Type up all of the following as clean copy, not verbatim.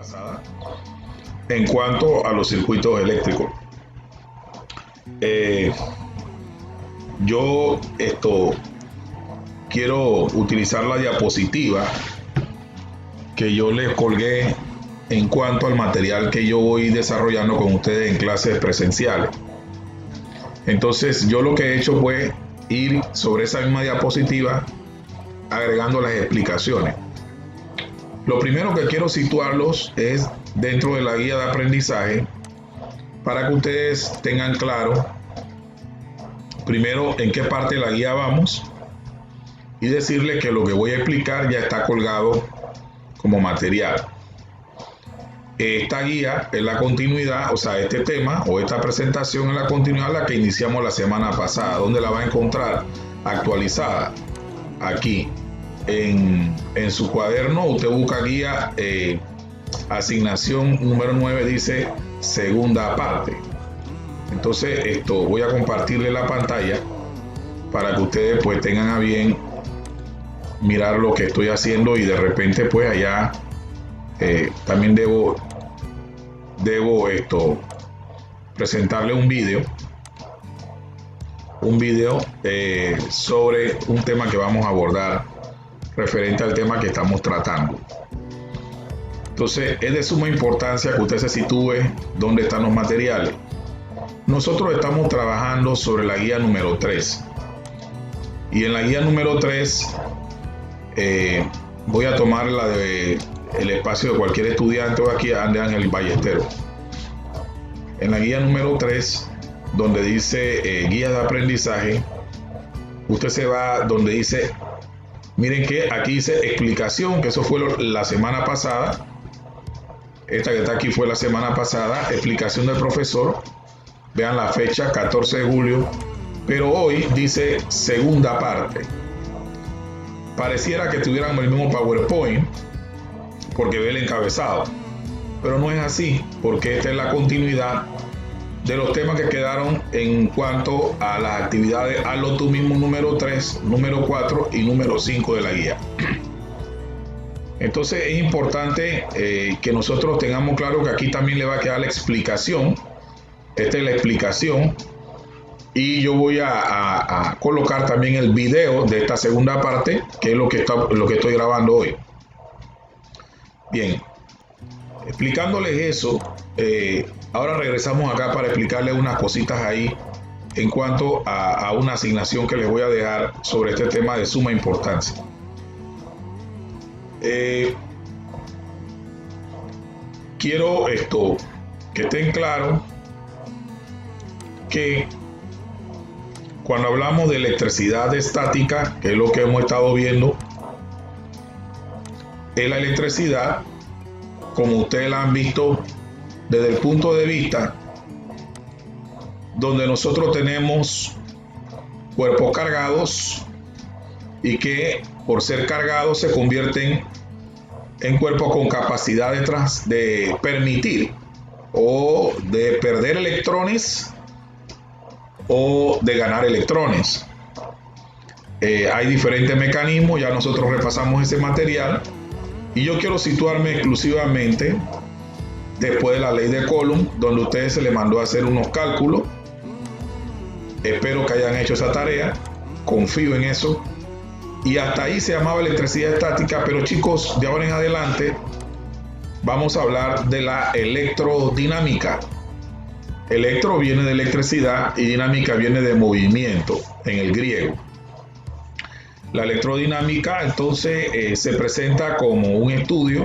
pasada en cuanto a los circuitos eléctricos. Yo quiero utilizar la diapositiva que yo les colgué en cuanto al material que yo voy desarrollando con ustedes en clases presenciales. Entonces yo lo que he hecho fue ir sobre esa misma diapositiva agregando las explicaciones. Lo primero que quiero situarlos es dentro de la guía de aprendizaje para que ustedes tengan claro primero en qué parte de la guía vamos y decirles que lo que voy a explicar ya está colgado como material. Esta guía es la continuidad, o sea, este tema o esta presentación es la continuidad de la que iniciamos la semana pasada, donde la va a encontrar actualizada aquí en su cuaderno. Usted busca guía, asignación número 9, dice segunda parte. Entonces voy a compartirle la pantalla para que ustedes pues tengan a bien mirar lo que estoy haciendo, y de repente pues allá también debo presentarle un video sobre un tema que vamos a abordar referente al tema que estamos tratando. Entonces es de suma importancia que usted se sitúe dónde están los materiales. Nosotros estamos trabajando sobre la guía número 3, y en la guía número 3 voy a tomar la de el espacio de cualquier estudiante o aquí ande en el Ballesteros. En la guía número 3, donde dice guía de aprendizaje, usted se va donde dice, miren que aquí dice explicación, que eso fue la semana pasada. Esta que está aquí fue la semana pasada, explicación del profesor. Vean la fecha, 14 de julio, pero hoy dice segunda parte. Pareciera que tuvieran el mismo PowerPoint porque ve el encabezado, pero no es así, porque esta es la continuidad de los temas que quedaron en cuanto a las actividades. Hazlo tú mismo número 3, número 4 y número 5 de la guía. Entonces es importante que nosotros tengamos claro que aquí también le va a quedar la explicación. Esta es la explicación, y yo voy a colocar también el video de esta segunda parte, que es lo que estoy grabando hoy. Bien, explicándoles eso, ahora regresamos acá para explicarles unas cositas ahí en cuanto a una asignación que les voy a dejar sobre este tema de suma importancia. Quiero que estén claros que cuando hablamos de electricidad estática, que es lo que hemos estado viendo, es la electricidad, como ustedes la han visto desde el punto de vista donde nosotros tenemos cuerpos cargados y que por ser cargados se convierten en cuerpos con capacidad de permitir o de perder electrones o de ganar electrones. Hay diferentes mecanismos, ya nosotros repasamos ese material, y yo quiero situarme exclusivamente después de la ley de Coulomb, donde a ustedes se les mandó a hacer unos cálculos. Espero que hayan hecho esa tarea, confío en eso, y hasta ahí se llamaba electricidad estática. Pero chicos, de ahora en adelante vamos a hablar de la electrodinámica. Electro viene de electricidad y dinámica viene de movimiento en el griego. La electrodinámica entonces se presenta como un estudio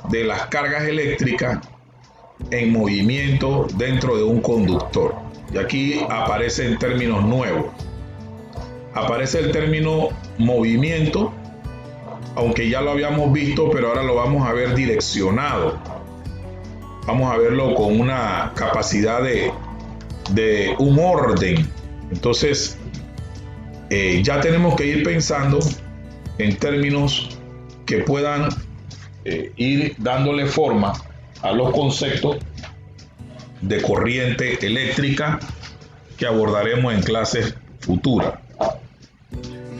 de las cargas eléctricas en movimiento dentro de un conductor. Y aquí aparecen términos nuevos. Aparece el término movimiento, aunque ya lo habíamos visto, pero ahora lo vamos a ver direccionado. Vamos a verlo con una capacidad de un orden. Entonces, ya tenemos que ir pensando en términos que puedan ir dándole forma a los conceptos de corriente eléctrica que abordaremos en clases futuras.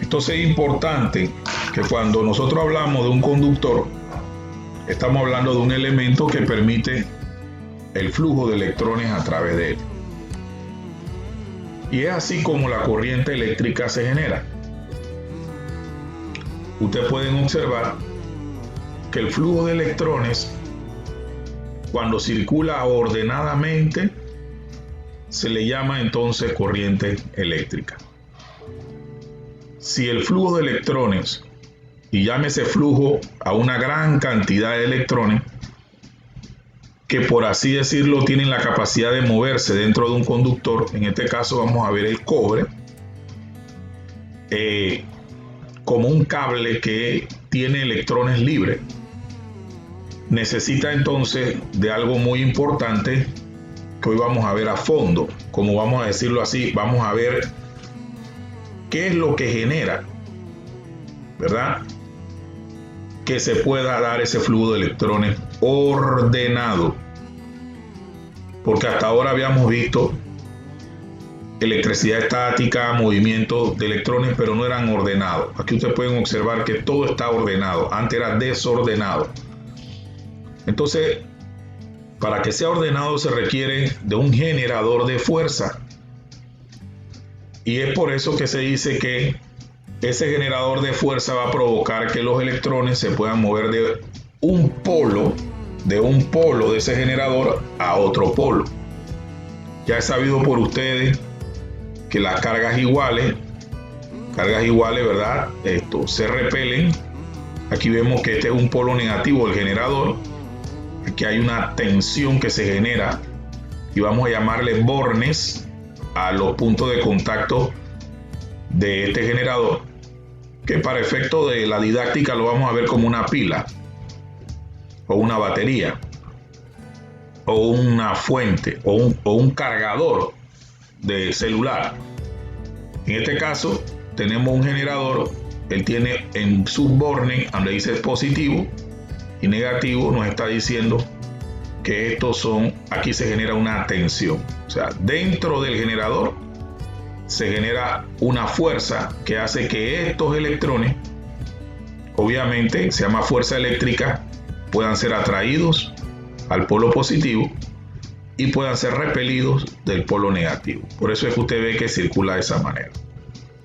Entonces es importante que cuando nosotros hablamos de un conductor, Estamos hablando de un elemento que permite el flujo de electrones a través de él. Y es así como la corriente eléctrica se genera. Ustedes pueden observar que el flujo de electrones, cuando circula ordenadamente, se le llama entonces corriente eléctrica. Si el flujo de electrones, y llámese flujo a una gran cantidad de electrones, que por así decirlo tienen la capacidad de moverse dentro de un conductor, en este caso vamos a ver el cobre, como un cable que tiene electrones libres, necesita entonces de algo muy importante que hoy vamos a ver a fondo. Como vamos a decirlo así, vamos a ver qué es lo que genera, ¿verdad?, que se pueda dar ese flujo de electrones ordenado. Porque hasta ahora habíamos visto electricidad estática, movimiento de electrones, pero no eran ordenados. Aquí ustedes pueden observar que todo está ordenado. Antes era desordenado. Entonces, para que sea ordenado se requiere de un generador de fuerza. Y es por eso que se dice que ese generador de fuerza va a provocar que los electrones se puedan mover de un polo de ese generador a otro polo. Ya es sabido por ustedes que las cargas iguales, ¿verdad?, se repelen. Aquí vemos que este es un polo negativo del generador. Aquí hay una tensión que se genera y vamos a llamarle bornes a los puntos de contacto de este generador, que para efecto de la didáctica lo vamos a ver como una pila o una batería o una fuente o un cargador de celular. En este caso tenemos un generador, él tiene en sus bornes, donde dice positivo y negativo, nos está diciendo que estos son, aquí se genera una tensión. O sea, dentro del generador se genera una fuerza que hace que estos electrones, obviamente se llama fuerza eléctrica, puedan ser atraídos al polo positivo y puedan ser repelidos del polo negativo. Por eso es que usted ve que circula de esa manera.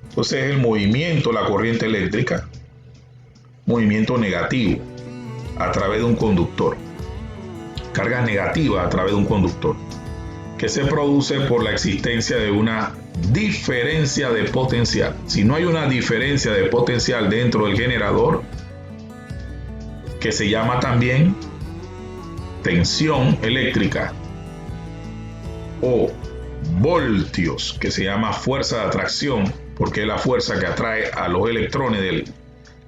Entonces el movimiento, la corriente eléctrica, movimiento negativo a través de un conductor, carga negativa a través de un conductor, que se produce por la existencia de una diferencia de potencial. Si no hay una diferencia de potencial dentro del generador, que se llama también tensión eléctrica, o voltios, que se llama fuerza de atracción, porque es la fuerza que atrae a los electrones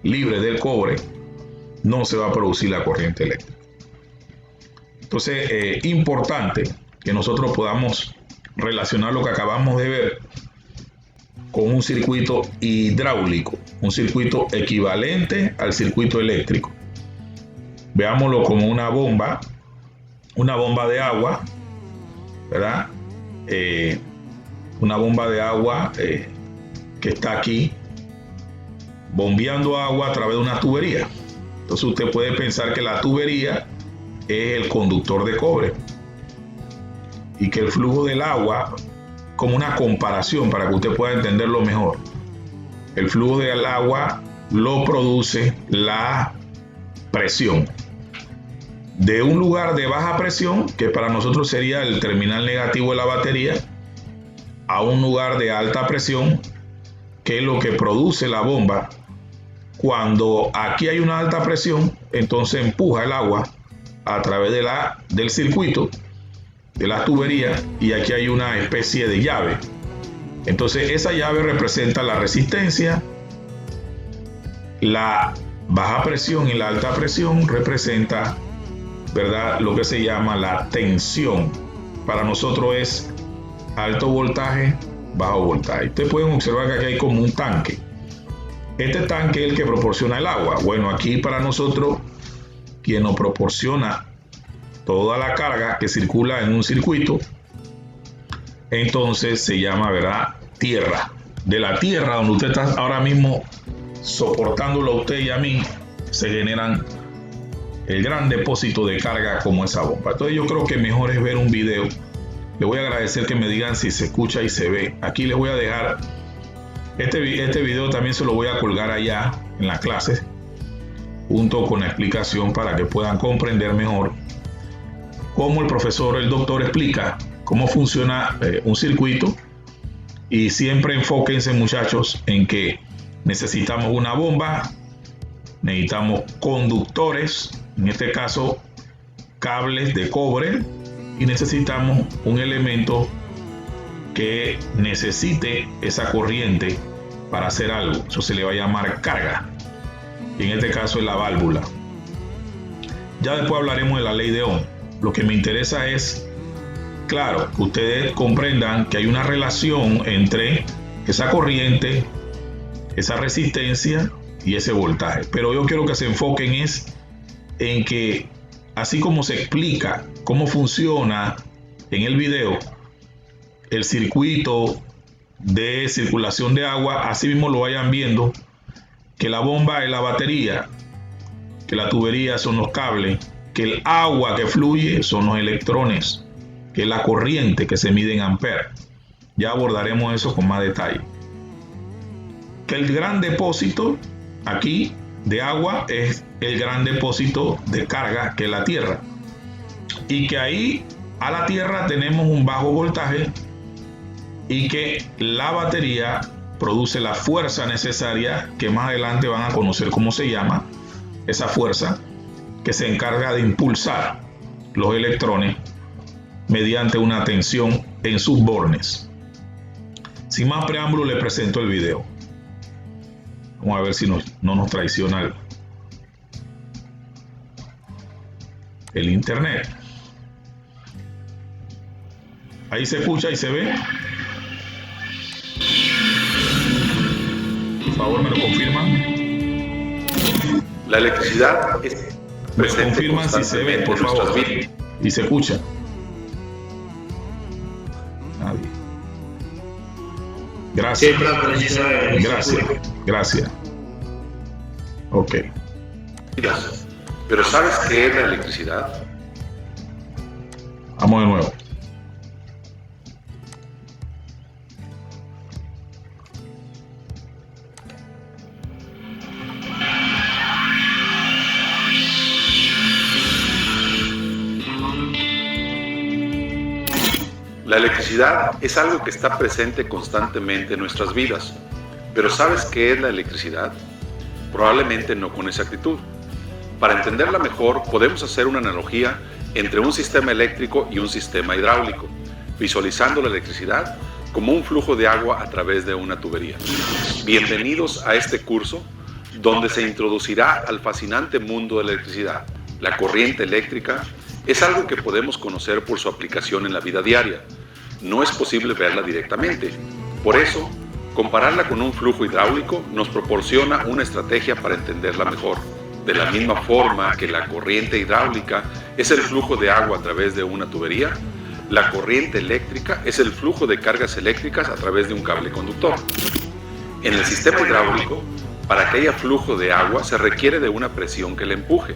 libres del cobre, no se va a producir la corriente eléctrica. Entonces, importante que nosotros podamos relacionar lo que acabamos de ver con un circuito hidráulico, un circuito equivalente al circuito eléctrico. Veámoslo como una bomba de agua, ¿verdad? Una bomba de agua que está aquí bombeando agua a través de una tubería. Entonces usted puede pensar que la tubería es el conductor de cobre y que el flujo del agua, como una comparación para que usted pueda entenderlo mejor, el flujo del agua lo produce la presión. De un lugar de baja presión, que para nosotros sería el terminal negativo de la batería, a un lugar de alta presión, que es lo que produce la bomba. Cuando aquí hay una alta presión, entonces empuja el agua a través del circuito, de la tubería, y aquí hay una especie de llave. Entonces esa llave representa la resistencia, la baja presión y la alta presión representa, ¿verdad?, lo que se llama la tensión. Para nosotros es alto voltaje, bajo voltaje. Ustedes pueden observar que aquí hay como un tanque. Este tanque es el que proporciona el agua. Bueno, aquí para nosotros, quien nos proporciona toda la carga que circula en un circuito, entonces se llama, ¿verdad?, tierra. De la tierra donde usted está ahora mismo soportándolo a usted y a mí, se generan el gran depósito de carga como esa bomba. Entonces yo creo que mejor es ver un video. Le voy a agradecer que me digan si se escucha y se ve. Aquí les voy a dejar este video, también se lo voy a colgar allá en la clase, junto con la explicación para que puedan comprender mejor cómo el doctor explica cómo funciona un circuito. Y siempre enfóquense, muchachos, en que necesitamos una bomba, necesitamos conductores, en este caso cables de cobre, y necesitamos un elemento que necesite esa corriente para hacer algo. Eso se le va a llamar carga, y en este caso es la válvula. Ya después hablaremos de la ley de Ohm. Lo que me interesa es, claro, que ustedes comprendan que hay una relación entre esa corriente, esa resistencia y ese voltaje. Pero yo quiero que se enfoquen en que, así como se explica cómo funciona en el video el circuito de circulación de agua, así mismo lo vayan viendo, que la bomba es la batería, que la tubería son los cables, que el agua que fluye son los electrones, que es la corriente que se mide en amperes. Ya abordaremos eso con más detalle. Que el gran depósito aquí de agua es el gran depósito de carga, que es la tierra, y que ahí a la tierra tenemos un bajo voltaje, y que la batería produce la fuerza necesaria, que más adelante van a conocer cómo se llama esa fuerza, que se encarga de impulsar los electrones mediante una tensión en sus bornes. Sin más preámbulo, le presento el video. Vamos a ver si no nos traiciona el internet. Ahí se escucha y se ve. Por favor, me lo confirman. La electricidad es me confirman si se ve, por favor, y se escucha. Nadie. Gracias. Gracias. Ok. Pero ¿sabes qué es la electricidad? Vamos de nuevo. La electricidad es algo que está presente constantemente en nuestras vidas. Pero ¿sabes qué es la electricidad? Probablemente no con exactitud. Para entenderla mejor, podemos hacer una analogía entre un sistema eléctrico y un sistema hidráulico, visualizando la electricidad como un flujo de agua a través de una tubería. Bienvenidos a este curso, donde se introducirá al fascinante mundo de la electricidad. La corriente eléctrica es algo que podemos conocer por su aplicación en la vida diaria. No es posible verla directamente. Por eso, compararla con un flujo hidráulico nos proporciona una estrategia para entenderla mejor. De la misma forma que la corriente hidráulica es el flujo de agua a través de una tubería, la corriente eléctrica es el flujo de cargas eléctricas a través de un cable conductor. En el sistema hidráulico, para que haya flujo de agua se requiere de una presión que la empuje.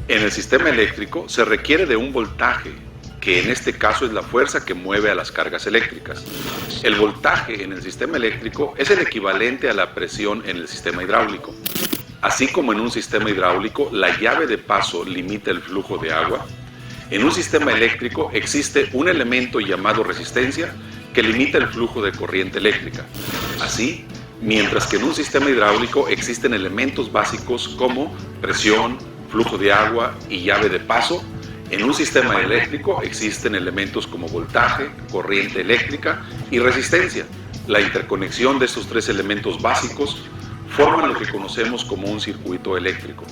En el sistema eléctrico se requiere de un voltaje, que en este caso es la fuerza que mueve a las cargas eléctricas. El voltaje en el sistema eléctrico es el equivalente a la presión en el sistema hidráulico. Así como en un sistema hidráulico la llave de paso limita el flujo de agua, en un sistema eléctrico existe un elemento llamado resistencia que limita el flujo de corriente eléctrica. Así, mientras que en un sistema hidráulico existen elementos básicos como presión, flujo de agua y llave de paso, en un sistema eléctrico existen elementos como voltaje, corriente eléctrica y resistencia. La interconexión de estos tres elementos básicos forman lo que conocemos como un circuito eléctrico.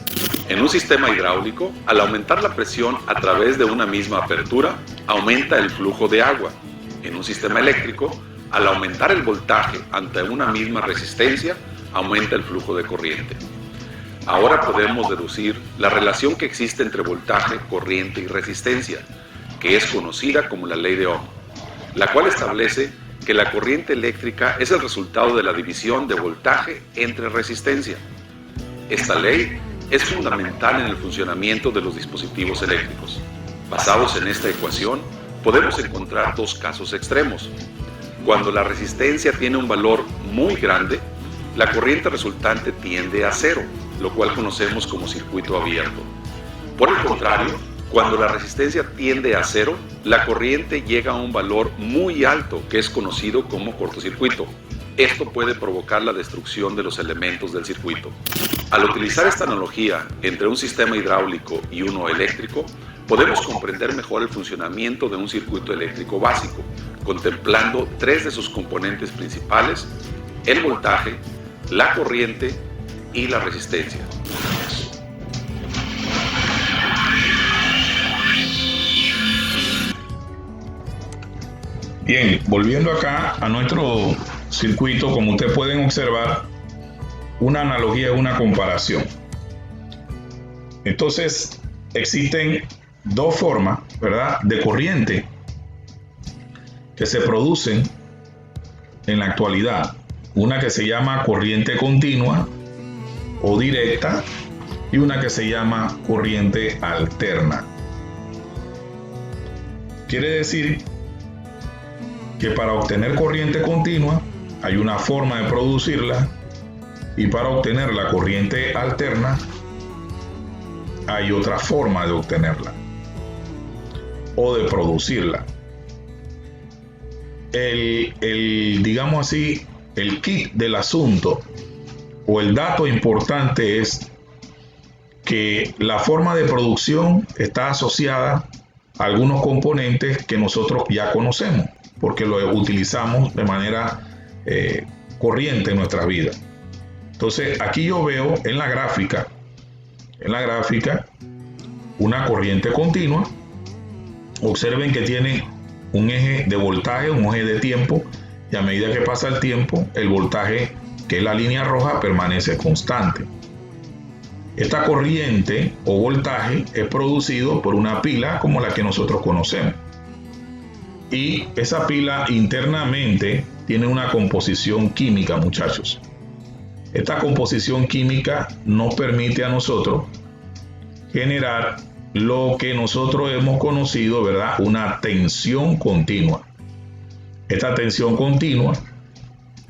En un sistema hidráulico, al aumentar la presión a través de una misma apertura, aumenta el flujo de agua. En un sistema eléctrico, al aumentar el voltaje ante una misma resistencia, aumenta el flujo de corriente. Ahora podemos deducir la relación que existe entre voltaje, corriente y resistencia, que es conocida como la ley de Ohm, la cual establece que la corriente eléctrica es el resultado de la división de voltaje entre resistencia. Esta ley es fundamental en el funcionamiento de los dispositivos eléctricos. Basados en esta ecuación, podemos encontrar dos casos extremos. Cuando la resistencia tiene un valor muy grande, la corriente resultante tiende a cero, lo cual conocemos como circuito abierto. Por el contrario, cuando la resistencia tiende a cero, la corriente llega a un valor muy alto que es conocido como cortocircuito. Esto puede provocar la destrucción de los elementos del circuito. Al utilizar esta analogía entre un sistema hidráulico y uno eléctrico, podemos comprender mejor el funcionamiento de un circuito eléctrico básico, contemplando tres de sus componentes principales: el voltaje, la corriente y la resistencia. Bien, volviendo acá a nuestro circuito, como ustedes pueden observar, una analogía es una comparación. Entonces, existen dos formas, ¿verdad?, de corriente que se producen en la actualidad. Una que se llama corriente continua o directa y una que se llama corriente alterna. Quiere decir que para obtener corriente continua hay una forma de producirla, y para obtener la corriente alterna hay otra forma de obtenerla o de producirla. Digamos así, el kit del asunto o el dato importante es que la forma de producción está asociada a algunos componentes que nosotros ya conocemos, porque lo utilizamos de manera corriente en nuestras vidas. Entonces, aquí yo veo en la gráfica una corriente continua. Observen que tiene un eje de voltaje, un eje de tiempo, y a medida que pasa el tiempo, el voltaje, que es la línea roja, permanece constante. Esta corriente o voltaje es producido por una pila como la que nosotros conocemos. Y esa pila internamente tiene una composición química, muchachos. Esta composición química nos permite a nosotros generar lo que nosotros hemos conocido, ¿verdad?, una tensión continua. Esta tensión continua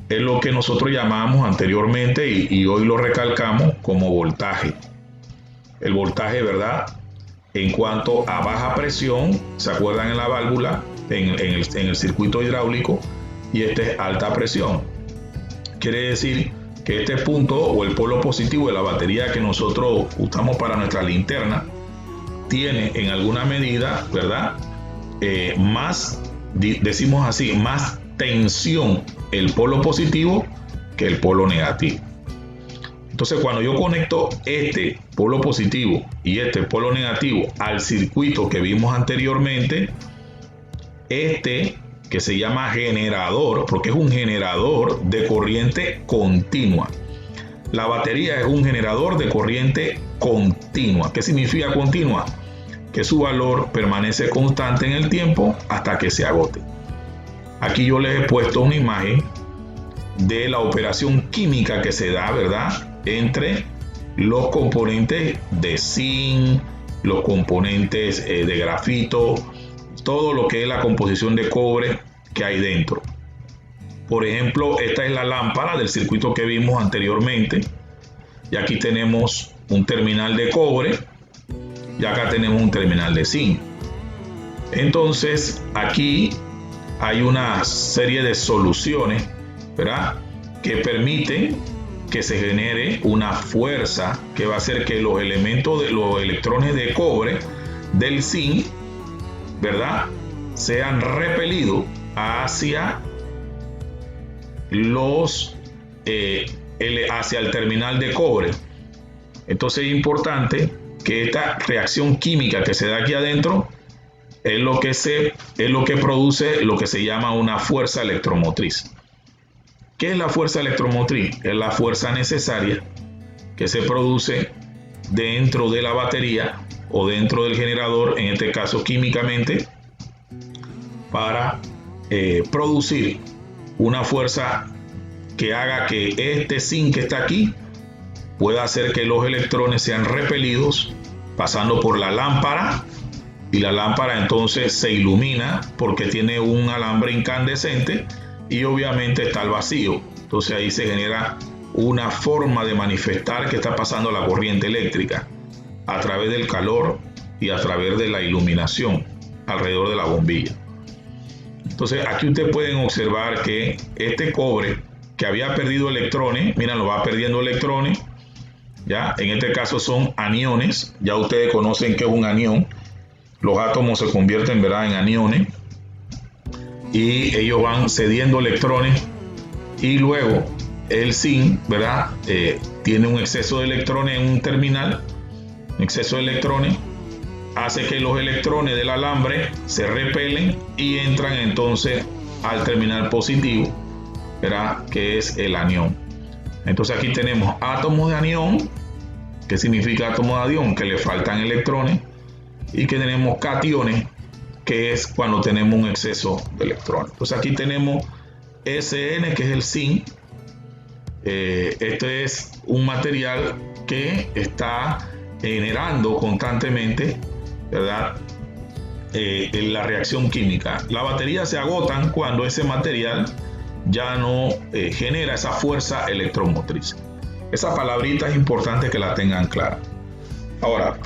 es lo que nosotros llamamos anteriormente y hoy lo recalcamos como voltaje. El voltaje, ¿verdad?, en cuanto a baja presión, ¿se acuerdan en la válvula, en el circuito hidráulico? Y este es alta presión. Quiere decir que este punto o el polo positivo de la batería que nosotros usamos para nuestra linterna tiene en alguna medida, ¿verdad?, más, decimos así, más tensión el polo positivo que el polo negativo. Entonces, cuando yo conecto este polo positivo y este polo negativo al circuito que vimos anteriormente, que se llama generador, porque es un generador de corriente continua. La batería es un generador de corriente continua. ¿Qué significa continua? Que su valor permanece constante en el tiempo hasta que se agote. Aquí yo les he puesto una imagen de la operación química que se da, ¿verdad?, entre los componentes de zinc, los componentes de grafito, todo lo que es la composición de cobre que hay dentro. Por ejemplo, esta es la lámpara del circuito que vimos anteriormente, y aquí tenemos un terminal de cobre y acá tenemos un terminal de zinc. Entonces aquí hay una serie de soluciones, ¿verdad?, que permiten que se genere una fuerza que va a hacer que los elementos de los electrones de cobre del zinc, ¿verdad?, sean repelidos hacia hacia el terminal de cobre. Entonces es importante que esta reacción química que se da aquí adentro es lo que produce lo que se llama una fuerza electromotriz. ¿Qué es la fuerza electromotriz? Es la fuerza necesaria que se produce dentro de la batería o dentro del generador, en este caso químicamente, para producir una fuerza que haga que este zinc que está aquí puede hacer que los electrones sean repelidos pasando por la lámpara, y la lámpara entonces se ilumina porque tiene un alambre incandescente y obviamente está al vacío. Entonces ahí se genera una forma de manifestar que está pasando la corriente eléctrica a través del calor y a través de la iluminación alrededor de la bombilla. Entonces aquí ustedes pueden observar que este cobre que había perdido electrones, miren, lo va perdiendo electrones, ya en este caso son aniones, ya ustedes conocen que es un anión. Los átomos se convierten, ¿verdad?, en aniones y ellos van cediendo electrones, y luego el zinc, ¿verdad?, tiene un exceso de electrones en un terminal. Un exceso de electrones hace que los electrones del alambre se repelen y entran entonces al terminal positivo, ¿verdad?, que es el anión. Entonces aquí tenemos átomos de anión. ¿Qué significa átomos de anión? Que le faltan electrones. Y que tenemos cationes, que es cuando tenemos un exceso de electrones. Entonces aquí tenemos SN, que es el zinc. Este es un material que está generando constantemente, ¿verdad?, en la reacción química. Las baterías se agotan cuando ese material ya no genera esa fuerza electromotriz. Esa palabrita es importante que la tengan clara. Ahora,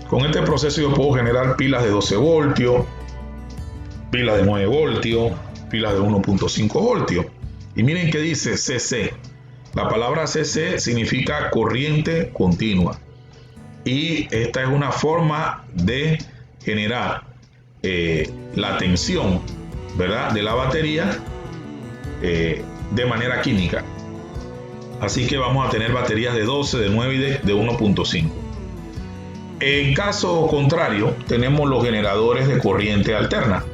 con este proceso yo puedo generar pilas de 12 voltios, pilas de 9 voltios, pilas de 1.5 voltios. Y miren qué dice CC. La palabra CC significa corriente continua. Y esta es una forma de generar la tensión, ¿verdad?, de la batería de manera química. Así que vamos a tener baterías de 12, de 9 y de 1.5. En caso contrario, tenemos los generadores de corriente alterna.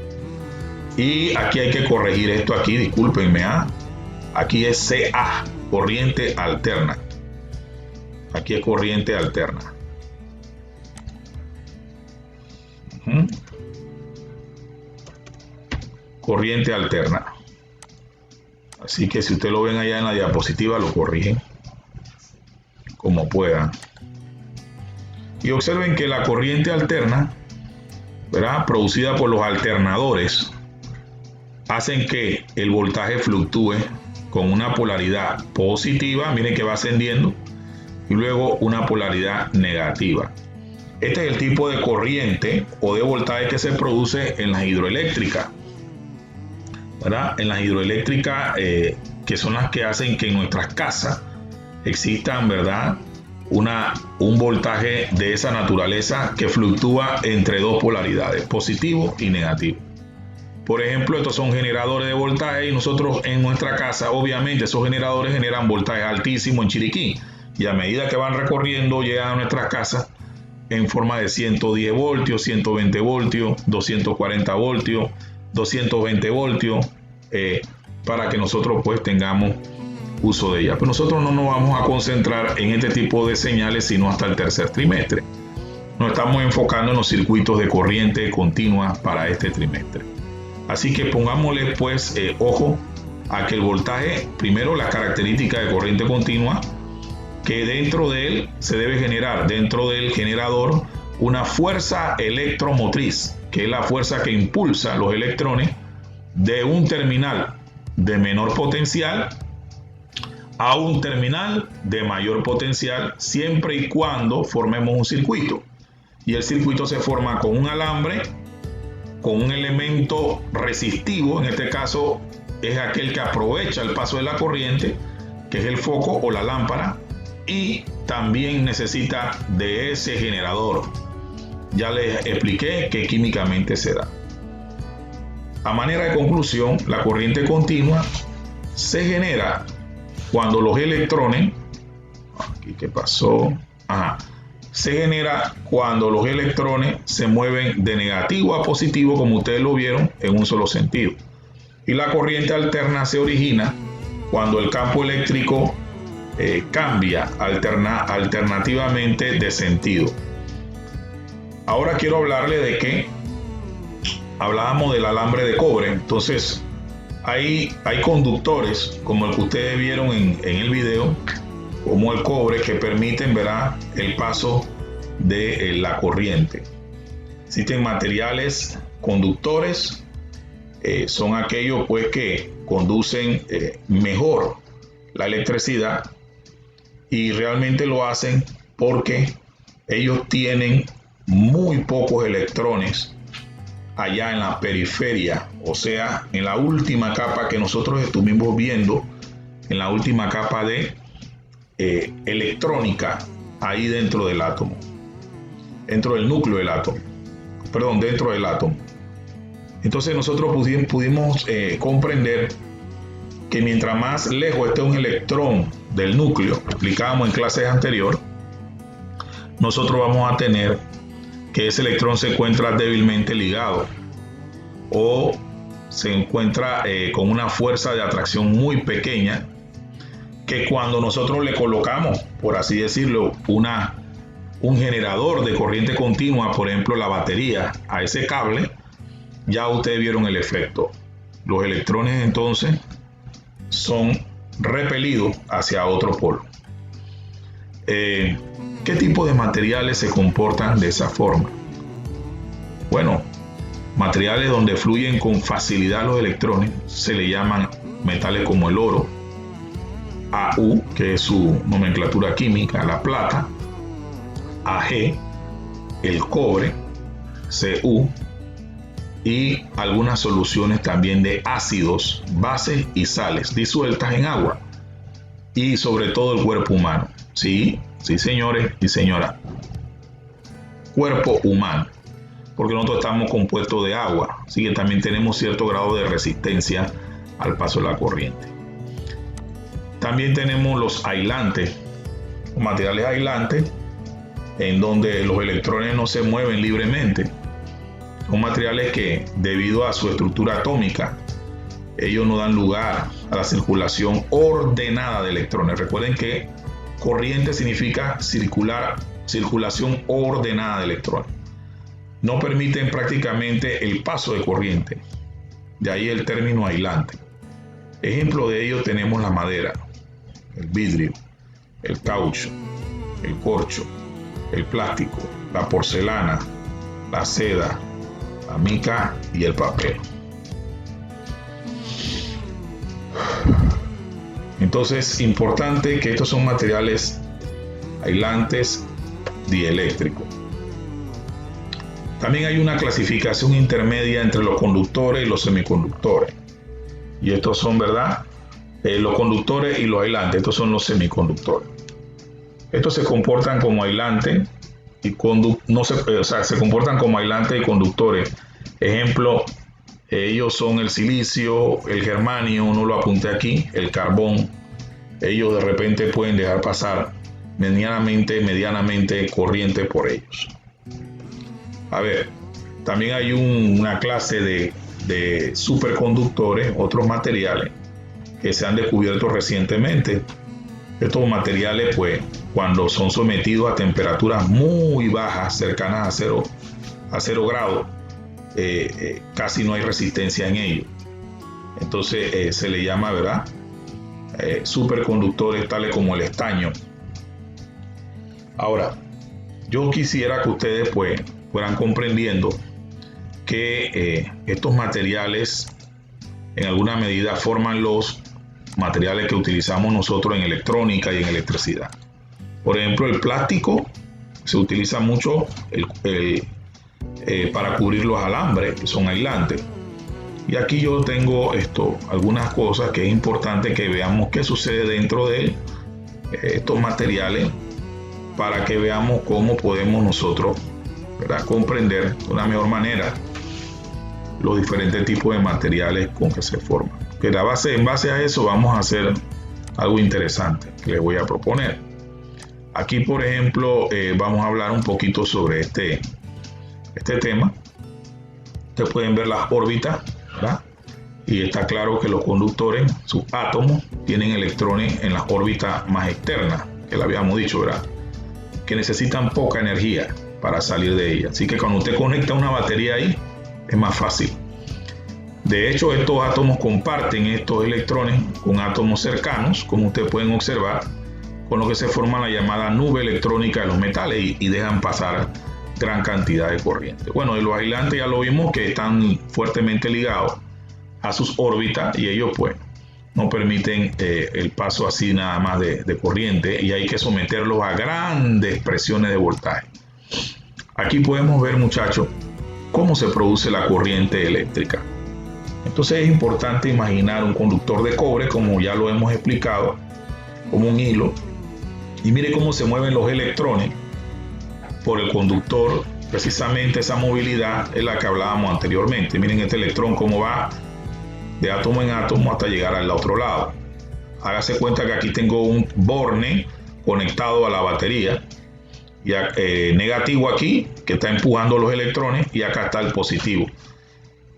Y aquí hay que corregir esto aquí, discúlpenme, aquí es CA, corriente alterna. Aquí es corriente alterna. Corriente alterna. Así que si ustedes lo ven allá en la diapositiva, lo corrigen como puedan. Y observen que la corriente alterna, ¿verdad?, producida por los alternadores, hacen que el voltaje fluctúe con una polaridad positiva, miren que va ascendiendo, y luego una polaridad negativa. Este es el tipo de corriente o de voltaje que se produce en las hidroeléctricas, ¿verdad? En las hidroeléctricas, que son las que hacen que en nuestras casas existan, ¿verdad?, un voltaje de esa naturaleza que fluctúa entre dos polaridades, positivo y negativo. Por ejemplo, estos son generadores de voltaje y nosotros en nuestra casa, obviamente, esos generadores generan voltaje altísimo en Chiriquí, y a medida que van recorriendo llegan a nuestras casas en forma de 110 voltios, 120 voltios, 240 voltios, 220 voltios, para que nosotros pues tengamos uso de ella. Pero nosotros no nos vamos a concentrar en este tipo de señales sino hasta el tercer trimestre. Nos estamos enfocando en los circuitos de corriente continua para este trimestre. Así que pongámosle pues ojo a que el voltaje, primero la característica de corriente continua, que dentro de él se debe generar, dentro del generador, una fuerza electromotriz, que es la fuerza que impulsa los electrones de un terminal de menor potencial a un terminal de mayor potencial, siempre y cuando formemos un circuito. Y el circuito se forma con un alambre, con un elemento resistivo, en este caso es aquel que aprovecha el paso de la corriente, que es el foco o la lámpara, y también necesita de ese generador. Ya les expliqué que químicamente se da. A manera de conclusión, la corriente continua se genera cuando los electrones, aquí qué pasó, se genera cuando los electrones se mueven de negativo a positivo, como ustedes lo vieron, en un solo sentido. Y la corriente alterna se origina cuando el campo eléctrico cambia alternativamente de sentido. Ahora quiero hablarle de que hablábamos del alambre de cobre. Entonces hay conductores como el que ustedes vieron en el video, como el cobre, que permiten, ¿verdad?, el paso de la corriente. Existen materiales conductores, son aquellos pues que conducen mejor la electricidad, y realmente lo hacen porque ellos tienen muy pocos electrones allá en la periferia, o sea, en la última capa que nosotros estuvimos viendo, en la última capa de electrónica, ahí dentro del átomo, dentro del núcleo del átomo, dentro del átomo. Entonces nosotros pudimos comprender que mientras más lejos esté un electrón del núcleo, explicábamos en clases anteriores, nosotros vamos a tener que ese electrón se encuentra débilmente ligado o se encuentra con una fuerza de atracción muy pequeña, que cuando nosotros le colocamos, por así decirlo, un generador de corriente continua, por ejemplo la batería, a ese cable, ya ustedes vieron el efecto. Los electrones entonces son repelidos hacia otro polo. ¿Qué tipo de materiales se comportan de esa forma? Bueno, materiales donde fluyen con facilidad los electrones se le llaman metales como el oro, AU, que es su nomenclatura química, la plata, AG, el cobre, Cu, y algunas soluciones también de ácidos, bases y sales disueltas en agua, y sobre todo el cuerpo humano. Sí, señores y señoras, cuerpo humano, porque nosotros estamos compuestos de agua, así que también tenemos cierto grado de resistencia al paso de la corriente. También tenemos los aislantes, materiales aislantes, en donde los electrones no se mueven libremente. Son materiales que, debido a su estructura atómica, ellos no dan lugar a la circulación ordenada de electrones. Recuerden que corriente significa circulación ordenada de electrones. No permiten prácticamente el paso de corriente. De ahí el término aislante. Ejemplo de ello tenemos la madera, el vidrio, el caucho, el corcho, el plástico, la porcelana, la seda, la mica y el papel. Entonces, importante que estos son materiales aislantes dieléctricos. También hay una clasificación intermedia entre los conductores y los semiconductores. Y estos son, ¿verdad? Los conductores y los aislantes. Estos son los semiconductores. Estos se comportan como aislantes y se comportan como aislantes y conductores. Ejemplo, ellos son el silicio, el germanio, no lo apunté aquí, el carbón. Ellos de repente pueden dejar pasar medianamente corriente por ellos. A ver, también hay una clase de superconductores, otros materiales que se han descubierto recientemente. Estos materiales, pues, cuando son sometidos a temperaturas muy bajas, cercanas a 0 grados, casi no hay resistencia en ellos. Entonces se le llama, ¿verdad?, superconductores, tales como el estaño. Ahora, yo quisiera que ustedes pues fueran comprendiendo que estos materiales en alguna medida forman los materiales que utilizamos nosotros en electrónica y en electricidad. Por ejemplo, el plástico se utiliza mucho para cubrir los alambres, que son aislantes. Y aquí yo tengo algunas cosas que es importante que veamos qué sucede dentro de estos materiales, para que veamos cómo podemos nosotros, ¿verdad?, comprender de una mejor manera los diferentes tipos de materiales con que se forman. Que en base a eso vamos a hacer algo interesante que les voy a proponer. Aquí, por ejemplo, vamos a hablar un poquito sobre este tema. Ustedes pueden ver las órbitas, ¿verdad? Y está claro que los conductores, sus átomos, tienen electrones en las órbitas más externas, que lo habíamos dicho, ¿verdad?, que necesitan poca energía para salir de ella. Así que cuando usted conecta una batería ahí, es más fácil. De hecho, estos átomos comparten estos electrones con átomos cercanos, como ustedes pueden observar, con lo que se forma la llamada nube electrónica de los metales y dejan pasar gran cantidad de corriente. Bueno, de los aislantes ya lo vimos que están fuertemente ligados a sus órbitas y ellos pues no permiten el paso así nada más de corriente, y hay que someterlos a grandes presiones de voltaje. Aquí podemos ver, muchachos, cómo se produce la corriente eléctrica. Entonces es importante imaginar un conductor de cobre, como ya lo hemos explicado, como un hilo, y mire cómo se mueven los electrones por el conductor. Precisamente esa movilidad es la que hablábamos anteriormente. Miren este electrón cómo va de átomo en átomo hasta llegar al otro lado. Hágase cuenta que aquí tengo un borne conectado a la batería, y negativo aquí, que está empujando los electrones, y acá está el positivo.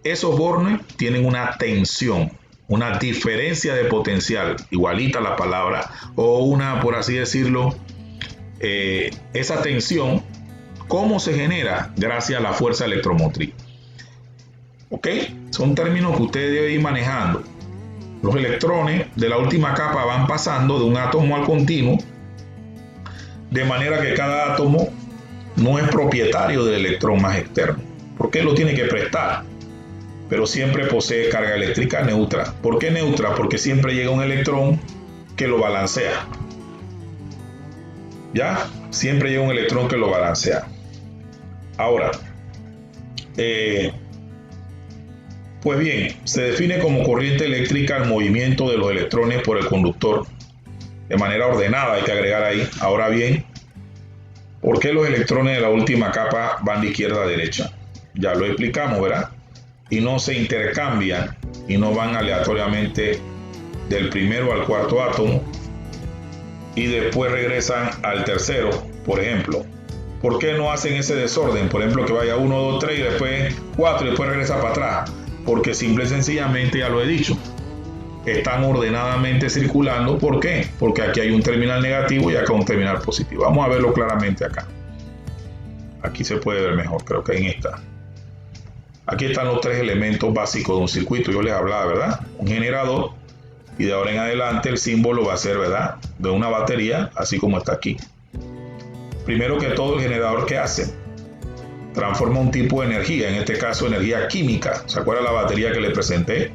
Esos bornes tienen una tensión, una diferencia de potencial, igualita la palabra, o una, por así decirlo, esa tensión, ¿cómo se genera? Gracias a la fuerza electromotriz. ¿Ok? Son términos que usted debe ir manejando. Los electrones de la última capa van pasando de un átomo al continuo, de manera que cada átomo no es propietario del electrón más externo, porque lo tiene que prestar, pero siempre posee carga eléctrica neutra. ¿Por qué neutra? Porque siempre llega un electrón que lo balancea. ¿Ya? Siempre llega un electrón que lo balancea. Ahora, pues bien, se define como corriente eléctrica el movimiento de los electrones por el conductor de manera ordenada, hay que agregar ahí. Ahora bien, ¿por qué los electrones de la última capa van de izquierda a derecha? Ya lo explicamos, ¿verdad? Y no se intercambian y no van aleatoriamente del primero al cuarto átomo y después regresan al tercero, por ejemplo. ¿Por qué no hacen ese desorden? Por ejemplo, que vaya 1, 2, 3 y después 4 y después regresa para atrás. Porque simple y sencillamente, ya lo he dicho, están ordenadamente circulando. ¿Por qué? Porque aquí hay un terminal negativo y acá un terminal positivo. Vamos a verlo claramente acá. Aquí se puede ver mejor, creo que en esta. Aquí están los tres elementos básicos de un circuito. Yo les hablaba, ¿verdad? Un generador, y de ahora en adelante el símbolo va a ser, ¿verdad?, de una batería, así como está aquí. Primero que todo, el generador, ¿qué hace? Transforma un tipo de energía, en este caso energía química. ¿Se acuerda la batería que le presenté?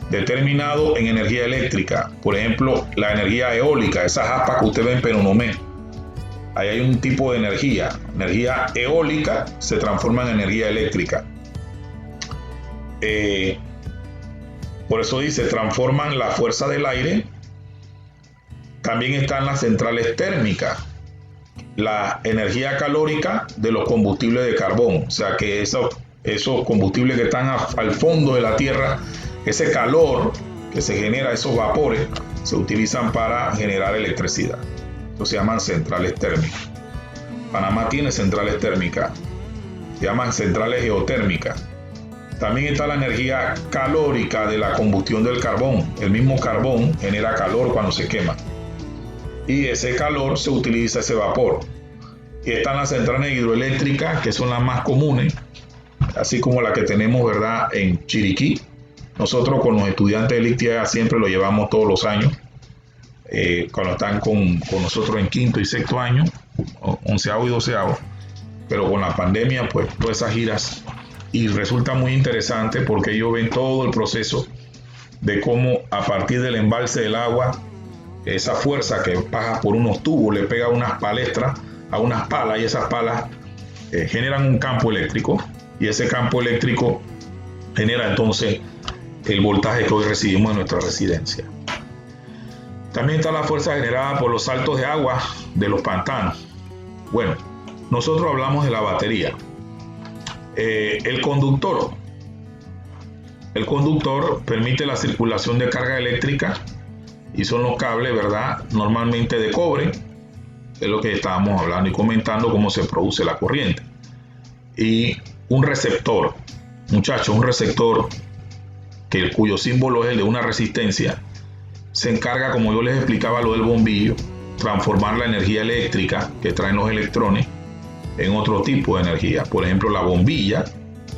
Determinado en energía eléctrica. Por ejemplo, la energía eólica, esas aspas que usted ve en Penonomé. Ahí hay un tipo de energía. Energía eólica se transforma en energía eléctrica. Por eso dice, transforman la fuerza del aire. También están las centrales térmicas, la energía calórica de los combustibles de carbón. O sea que esos combustibles que están al fondo de la tierra, ese calor que se genera, esos vapores, se utilizan para generar electricidad. Esto se llaman centrales térmicas. Panamá tiene centrales térmicas, se llaman centrales geotérmicas. También está la energía calórica de la combustión del carbón. El mismo carbón genera calor cuando se quema, y ese calor se utiliza ese vapor. Y están las centrales hidroeléctricas, que son las más comunes, así como la que tenemos, ¿verdad?, en Chiriquí. Nosotros con los estudiantes del ICTIA siempre lo llevamos todos los años, cuando están con nosotros en quinto y sexto año, 11º y 12º, pero con la pandemia, pues todas esas giras, y resulta muy interesante porque ellos ven todo el proceso de cómo a partir del embalse del agua, esa fuerza que pasa por unos tubos le pega a unas palestras, a unas palas, y esas palas generan un campo eléctrico, y ese campo eléctrico genera entonces el voltaje que hoy recibimos en nuestra residencia. También está la fuerza generada por los saltos de agua de los pantanos. Bueno, nosotros hablamos de la batería. El conductor permite la circulación de carga eléctrica, y son los cables, ¿verdad?, normalmente de cobre, es lo que estábamos hablando y comentando, cómo se produce la corriente. Y un receptor, muchachos, un receptor cuyo símbolo es el de una resistencia, se encarga, como yo les explicaba lo del bombillo, transformar la energía eléctrica que traen los electrones en otro tipo de energía. Por ejemplo, la bombilla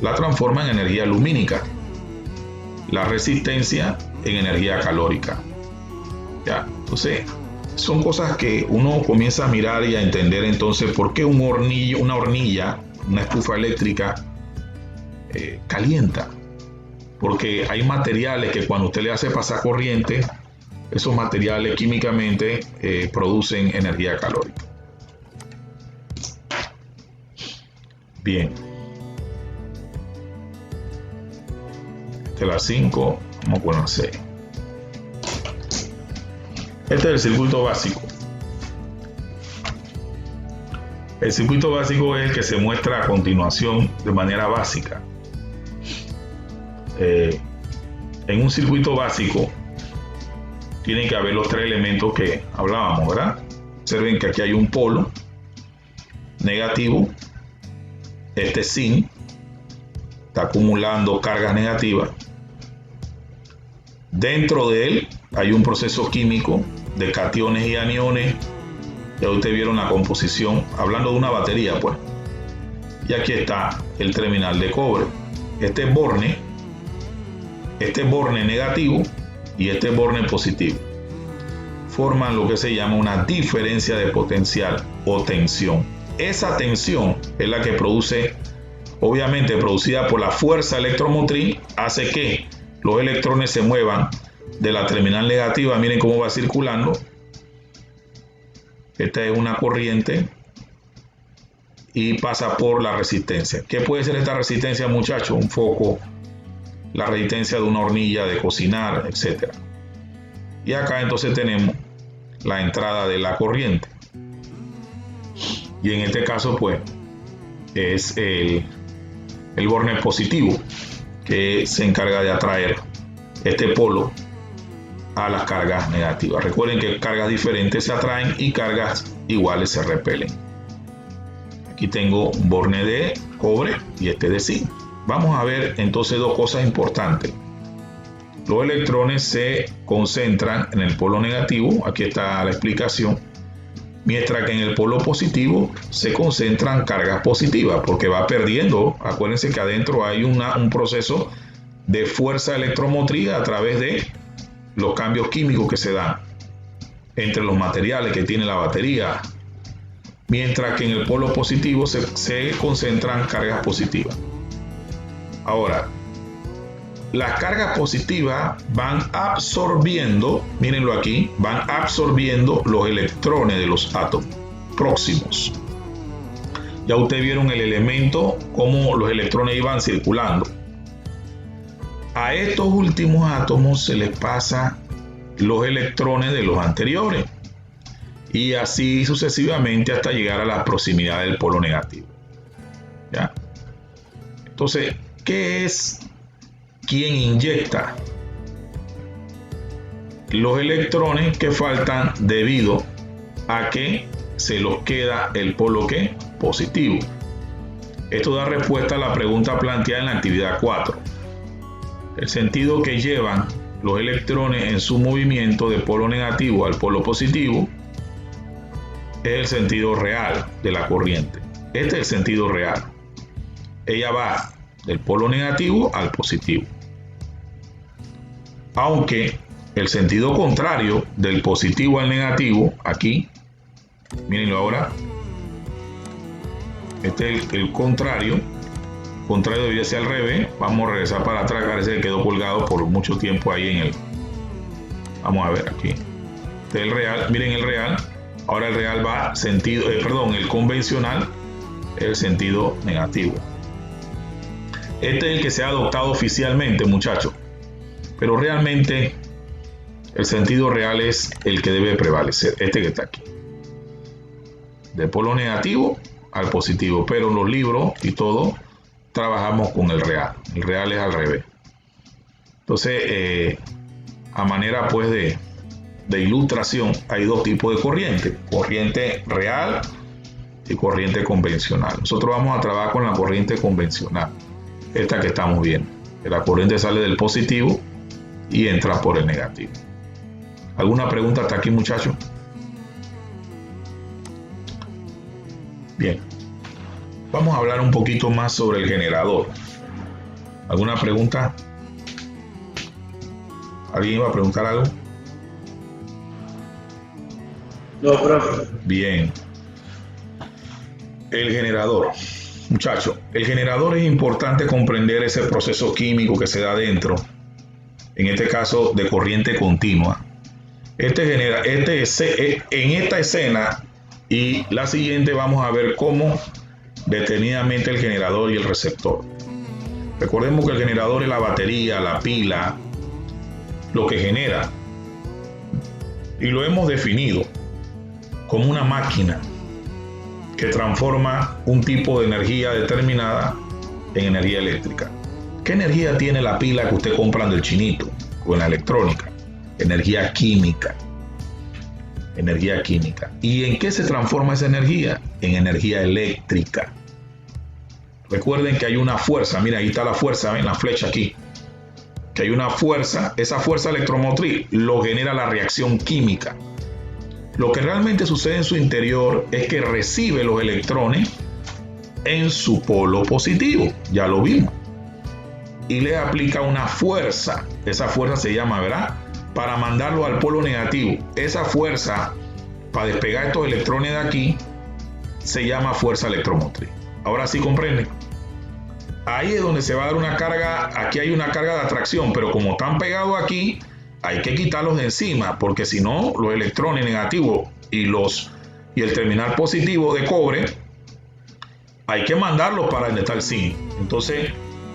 la transforma en energía lumínica, la resistencia en energía calórica. Ya, entonces son cosas que uno comienza a mirar y a entender entonces por qué una hornilla, una estufa eléctrica calienta. Porque hay materiales que cuando usted le hace pasar corriente, esos materiales químicamente producen energía calórica. Bien. Esta es la 5, vamos con la 6. Este es el circuito básico. El circuito básico es el que se muestra a continuación de manera básica. En un circuito básico tienen que haber los tres elementos que hablábamos, ¿verdad? Observen que aquí hay un polo negativo. Este zinc está acumulando cargas negativas. Dentro de él hay un proceso químico de cationes y aniones. Ya ustedes vieron la composición, hablando de una batería, pues. Y aquí está el terminal de cobre. Este borne negativo y este borne positivo forman lo que se llama una diferencia de potencial o tensión. Esa tensión es la que produce, obviamente producida por la fuerza electromotriz, hace que los electrones se muevan de la terminal negativa. Miren cómo va circulando. Esta es una corriente y pasa por la resistencia. ¿Qué puede ser esta resistencia, muchachos? Un foco, la resistencia de una hornilla de cocinar, etc. Y acá entonces tenemos la entrada de la corriente. Y en este caso, pues, es el borne positivo que se encarga de atraer este polo a las cargas negativas. Recuerden que cargas diferentes se atraen y cargas iguales se repelen. Aquí tengo un borne de cobre y este de zinc. Vamos a ver entonces dos cosas importantes. Los electrones se concentran en el polo negativo, aquí está la explicación, mientras que en el polo positivo se concentran cargas positivas, porque va perdiendo. Acuérdense que adentro hay un proceso de fuerza electromotriz a través de los cambios químicos que se dan entre los materiales que tiene la batería, mientras que en el polo positivo se concentran cargas positivas. Ahora, las cargas positivas van absorbiendo, mírenlo aquí, van absorbiendo los electrones de los átomos próximos. Ya ustedes vieron el elemento, cómo los electrones iban circulando. A estos últimos átomos se les pasa los electrones de los anteriores y así sucesivamente hasta llegar a la proximidad del polo negativo. ¿Ya? Entonces, ¿qué es quien inyecta los electrones que faltan debido a que se los queda el polo ¿qué? Positivo? Esto da respuesta a la pregunta planteada en la actividad 4. El sentido que llevan los electrones en su movimiento de polo negativo al polo positivo es el sentido real de la corriente. Este es el sentido real. Ella va del polo negativo al positivo. Aunque el sentido contrario del positivo al negativo, aquí, mírenlo ahora, este es el contrario debería ser al revés. Vamos a regresar para atrás, parece que quedó colgado por mucho tiempo ahí en el, vamos a ver aquí, este es el real, miren el real, ahora el real va sentido, el convencional, el sentido negativo. Este es el que se ha adoptado oficialmente, muchachos, pero realmente el sentido real es el que debe prevalecer, este que está aquí, del polo negativo al positivo, pero en los libros y todo trabajamos con el real es al revés. Entonces, a manera pues de ilustración, hay dos tipos de corriente real y corriente convencional. Nosotros vamos a trabajar con la corriente convencional, esta que estamos viendo. La corriente sale del positivo y entra por el negativo. ¿Alguna pregunta hasta aquí, muchachos? Bien. Vamos a hablar un poquito más sobre el generador. ¿Alguna pregunta? ¿Alguien iba a preguntar algo? No, profe. Bien. El generador. Muchachos, el generador es importante comprender ese proceso químico que se da dentro, en este caso de corriente continua. En esta escena y la siguiente vamos a ver cómo detenidamente el generador y el receptor. Recordemos que el generador es la batería, la pila, lo que genera. Y lo hemos definido como una máquina que transforma un tipo de energía determinada en energía eléctrica. ¿Qué energía tiene la pila que usted compra del chinito o en la electrónica? Energía química. Energía química. ¿Y en qué se transforma esa energía? En energía eléctrica. Recuerden que hay una fuerza, mira, ahí está la fuerza, ven la flecha aquí. Que hay una fuerza, esa fuerza electromotriz lo genera la reacción química. Lo que realmente sucede en su interior es que recibe los electrones en su polo positivo, ya lo vimos. Y le aplica una fuerza, esa fuerza se llama, ¿verdad?, para mandarlo al polo negativo. Esa fuerza para despegar estos electrones de aquí se llama fuerza electromotriz. Ahora sí comprenden. Ahí es donde se va a dar una carga, aquí hay una carga de atracción, pero como están pegados aquí, hay que quitarlos de encima, porque si no, los electrones negativos y el terminal positivo de cobre, hay que mandarlos para donde está el zinc. Entonces,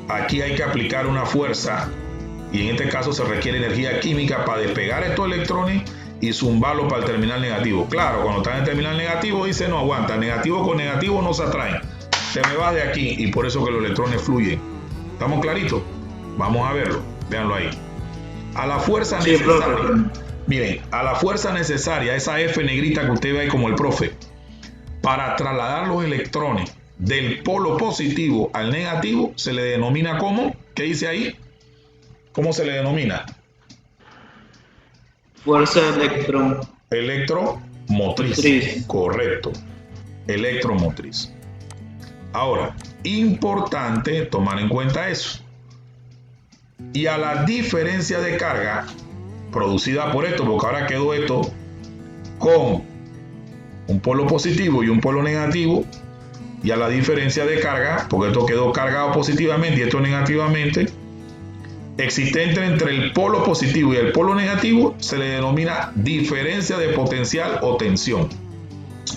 aquí hay que aplicar una fuerza, y en este caso se requiere energía química para despegar estos electrones y zumbarlos para el terminal negativo. Claro, cuando está en el terminal negativo, dice no aguanta, negativo con negativo no se atraen. Se me va de aquí, y por eso que los electrones fluyen. ¿Estamos claritos? Vamos a verlo, véanlo ahí. A la fuerza necesaria, miren, a la fuerza necesaria, esa F negrita que usted ve ahí como el profe, para trasladar los electrones del polo positivo al negativo, se le denomina como, ¿qué dice ahí? ¿Cómo se le denomina? Fuerza electromotriz. Correcto. Electromotriz. Ahora, importante tomar en cuenta eso. Y a la diferencia de carga producida por esto, porque ahora quedó esto con un polo positivo y un polo negativo, y a la diferencia de carga, porque esto quedó cargado positivamente y esto negativamente, existente entre el polo positivo y el polo negativo, se le denomina diferencia de potencial o tensión.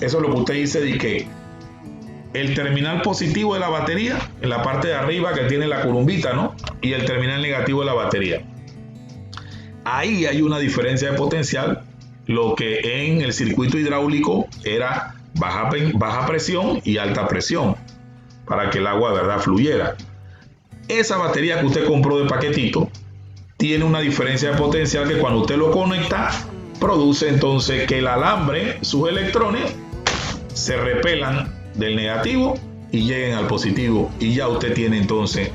Eso es lo que usted dice de que el terminal positivo de la batería, en la parte de arriba que tiene la curumbita, ¿no? Y el terminal negativo de la batería. Ahí hay una diferencia de potencial, lo que en el circuito hidráulico era baja presión y alta presión, para que el agua de verdad fluyera. Esa batería que usted compró de paquetito tiene una diferencia de potencial que cuando usted lo conecta, produce entonces que el alambre, sus electrones, se repelan del negativo y lleguen al positivo, y ya usted tiene entonces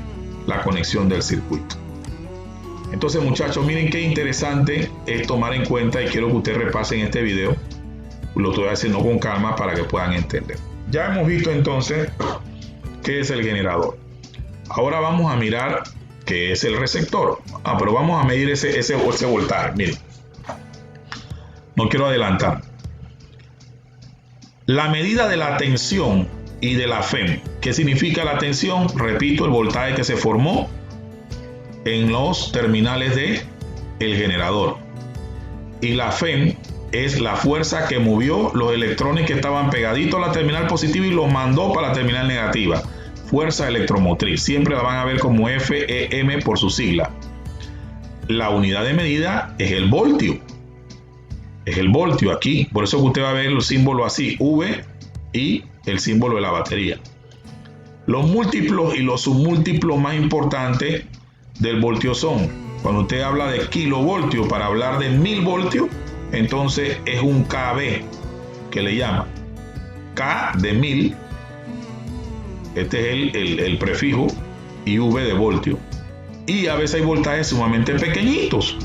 la conexión del circuito. Entonces, muchachos, miren qué interesante es tomar en cuenta, y quiero que ustedes repasen este video. Lo estoy haciendo con calma para que puedan entender. Ya hemos visto entonces qué es el generador. Ahora vamos a mirar qué es el receptor. Pero vamos a medir ese voltaje. Miren, no quiero adelantar. La medida de la tensión y de la FEM. ¿Qué significa la tensión? Repito, el voltaje que se formó en los terminales del generador. Y la FEM es la fuerza que movió los electrones que estaban pegaditos a la terminal positiva y los mandó para la terminal negativa. Fuerza electromotriz. Siempre la van a ver como FEM por su sigla. La unidad de medida es el voltio. Es el voltio aquí, por eso que usted va a ver el símbolo así, V, y el símbolo de la batería. Los múltiplos y los submúltiplos más importantes del voltio son, cuando usted habla de kilovoltio para hablar de 1000 voltios, entonces es un kV que le llama K de 1000, este es el prefijo, y V de voltio. Y a veces hay voltajes sumamente pequeñitos,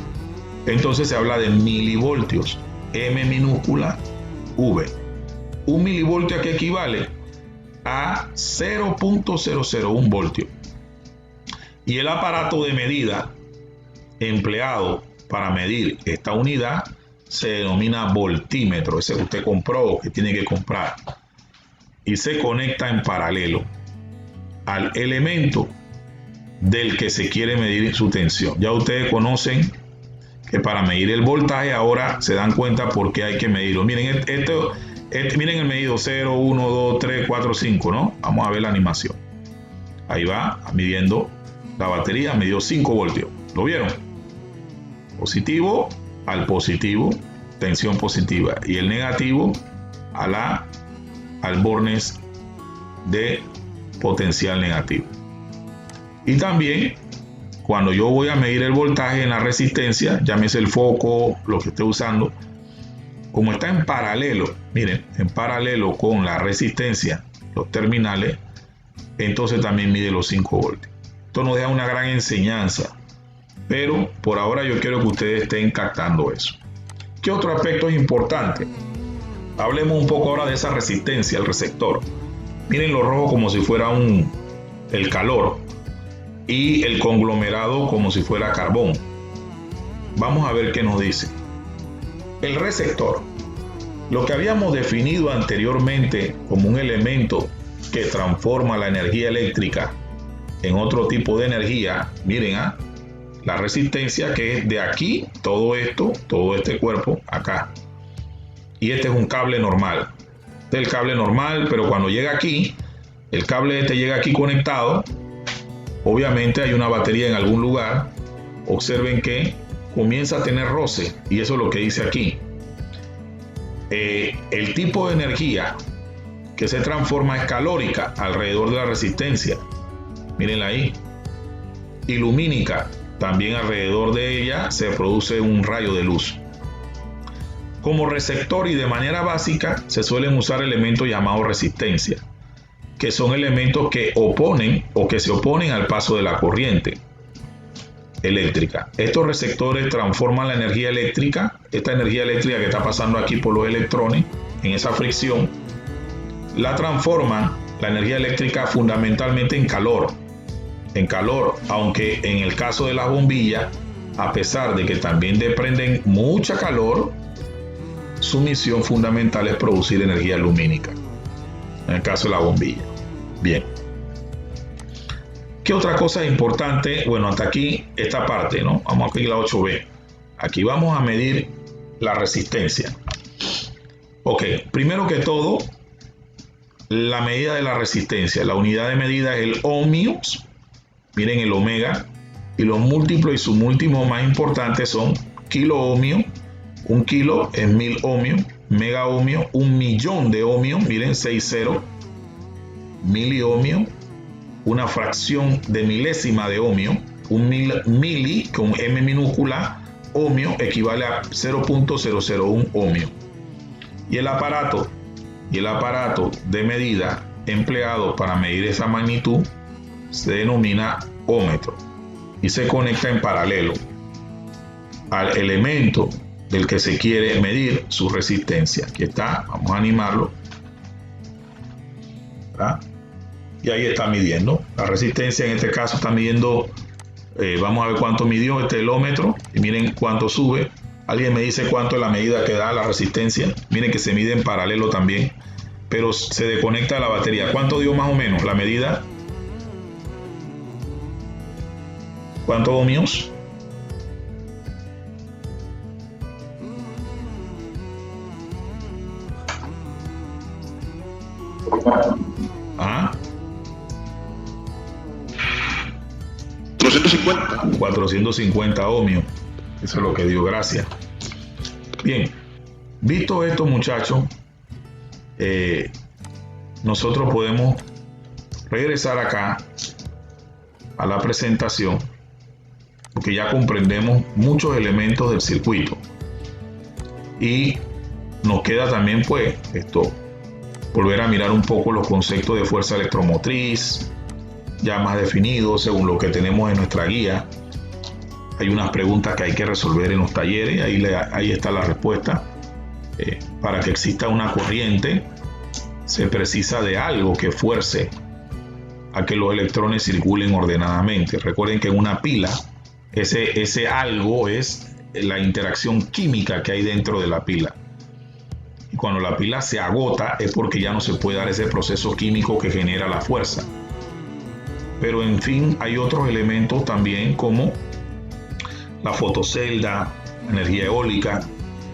entonces se habla de milivoltios, M minúscula, V. Un milivoltio que equivale a 0.001 voltio. Y el aparato de medida empleado para medir esta unidad se denomina voltímetro, ese que usted compró o que tiene que comprar, y se conecta en paralelo al elemento del que se quiere medir su tensión. Ya ustedes conocen que para medir el voltaje ahora se dan cuenta por qué hay que medirlo. Miren, miren el medido 0, 1, 2, 3, 4, 5, ¿no? Vamos a ver la animación. Ahí va midiendo la batería, midió 5 voltios. ¿Lo vieron? Positivo al positivo, tensión positiva, y el negativo al bornes de potencial negativo. Y también cuando yo voy a medir el voltaje en la resistencia, llámese el foco, lo que esté usando, como está en paralelo, miren, en paralelo con la resistencia, los terminales, entonces también mide los 5 voltios. Esto nos da una gran enseñanza, pero por ahora yo quiero que ustedes estén captando eso. ¿Qué otro aspecto es importante? Hablemos un poco ahora de esa resistencia, el receptor. Miren lo rojo como si fuera el calor y el conglomerado como si fuera carbón. Vamos a ver qué nos dice. El receptor, lo que habíamos definido anteriormente como un elemento que transforma la energía eléctrica en otro tipo de energía, miren, la resistencia, que es de aquí, todo esto, todo este cuerpo acá, y este es un cable normal. Este es el cable normal, pero cuando llega aquí, el cable este llega aquí conectado, obviamente hay una batería en algún lugar. Observen que comienza a tener roce, y eso es lo que dice aquí. El tipo de energía que se transforma es calórica alrededor de la resistencia, mírenla ahí, y lumínica, también alrededor de ella se produce un rayo de luz. Como receptor y de manera básica se suelen usar elementos llamados resistencia, que son elementos que oponen o que se oponen al paso de la corriente eléctrica. Estos receptores transforman la energía eléctrica, esta energía eléctrica que está pasando aquí por los electrones, en esa fricción, la transforman, la energía eléctrica, fundamentalmente en calor, aunque en el caso de las bombillas, a pesar de que también desprenden mucha calor, su misión fundamental es producir energía lumínica, en el caso de la bombilla. Bien. ¿Qué otra cosa es importante? Bueno, hasta aquí esta parte, ¿no? Vamos aquí a la 8B. Aquí vamos a medir la resistencia. Ok, primero que todo, la medida de la resistencia. La unidad de medida es el ohmios. Miren el omega. Y los múltiplos y submúltiplos más importantes son kilo ohmio. Un kilo es 1000 ohmios. Mega ohmio, 1.000.000 de ohmios. Miren, 60. Miliohmio, una fracción de milésima de ohmio. Un mili con M minúscula, ohmio, equivale a 0.001 ohmio. Y el aparato de medida empleado para medir esa magnitud se denomina ómetro y se conecta en paralelo al elemento del que se quiere medir su resistencia. Aquí está, vamos a animarlo, ¿verdad? Y ahí está midiendo la resistencia. En este caso está midiendo, vamos a ver cuánto midió este elómetro, y miren cuánto sube. Alguien me dice cuánto es la medida que da la resistencia. Miren que se mide en paralelo también, pero se desconecta la batería. ¿Cuánto dio más o menos la medida? ¿Cuántos ohmios? ¿Ah? 450 ohmios. Eso es lo que dio, gracias. Bien, visto esto, muchachos, nosotros podemos regresar acá a la presentación, porque ya comprendemos muchos elementos del circuito y nos queda también, pues, volver a mirar un poco los conceptos de fuerza electromotriz, ya más definidos según lo que tenemos en nuestra guía. Hay unas preguntas que hay que resolver en los talleres, ahí está la respuesta. Para que exista una corriente, se precisa de algo que fuerce a que los electrones circulen ordenadamente. Recuerden que en una pila, ese algo es la interacción química que hay dentro de la pila. Y cuando la pila se agota es porque ya no se puede dar ese proceso químico que genera la fuerza. Pero en fin, hay otros elementos también como la fotocelda, energía eólica,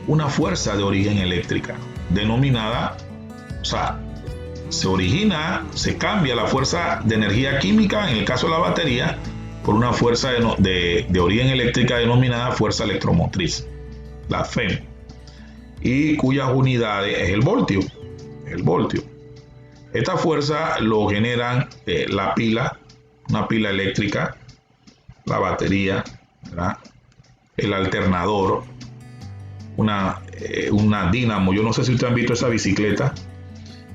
una fuerza de origen eléctrica, denominada, o sea, se cambia la fuerza de energía química, en el caso de la batería, por una fuerza de origen eléctrica denominada fuerza electromotriz, la FEM, y cuyas unidades es el voltio. Esta fuerza lo generan la pila, una pila eléctrica, la batería, ¿verdad?, el alternador, una dínamo. Yo no sé si ustedes han visto esa bicicleta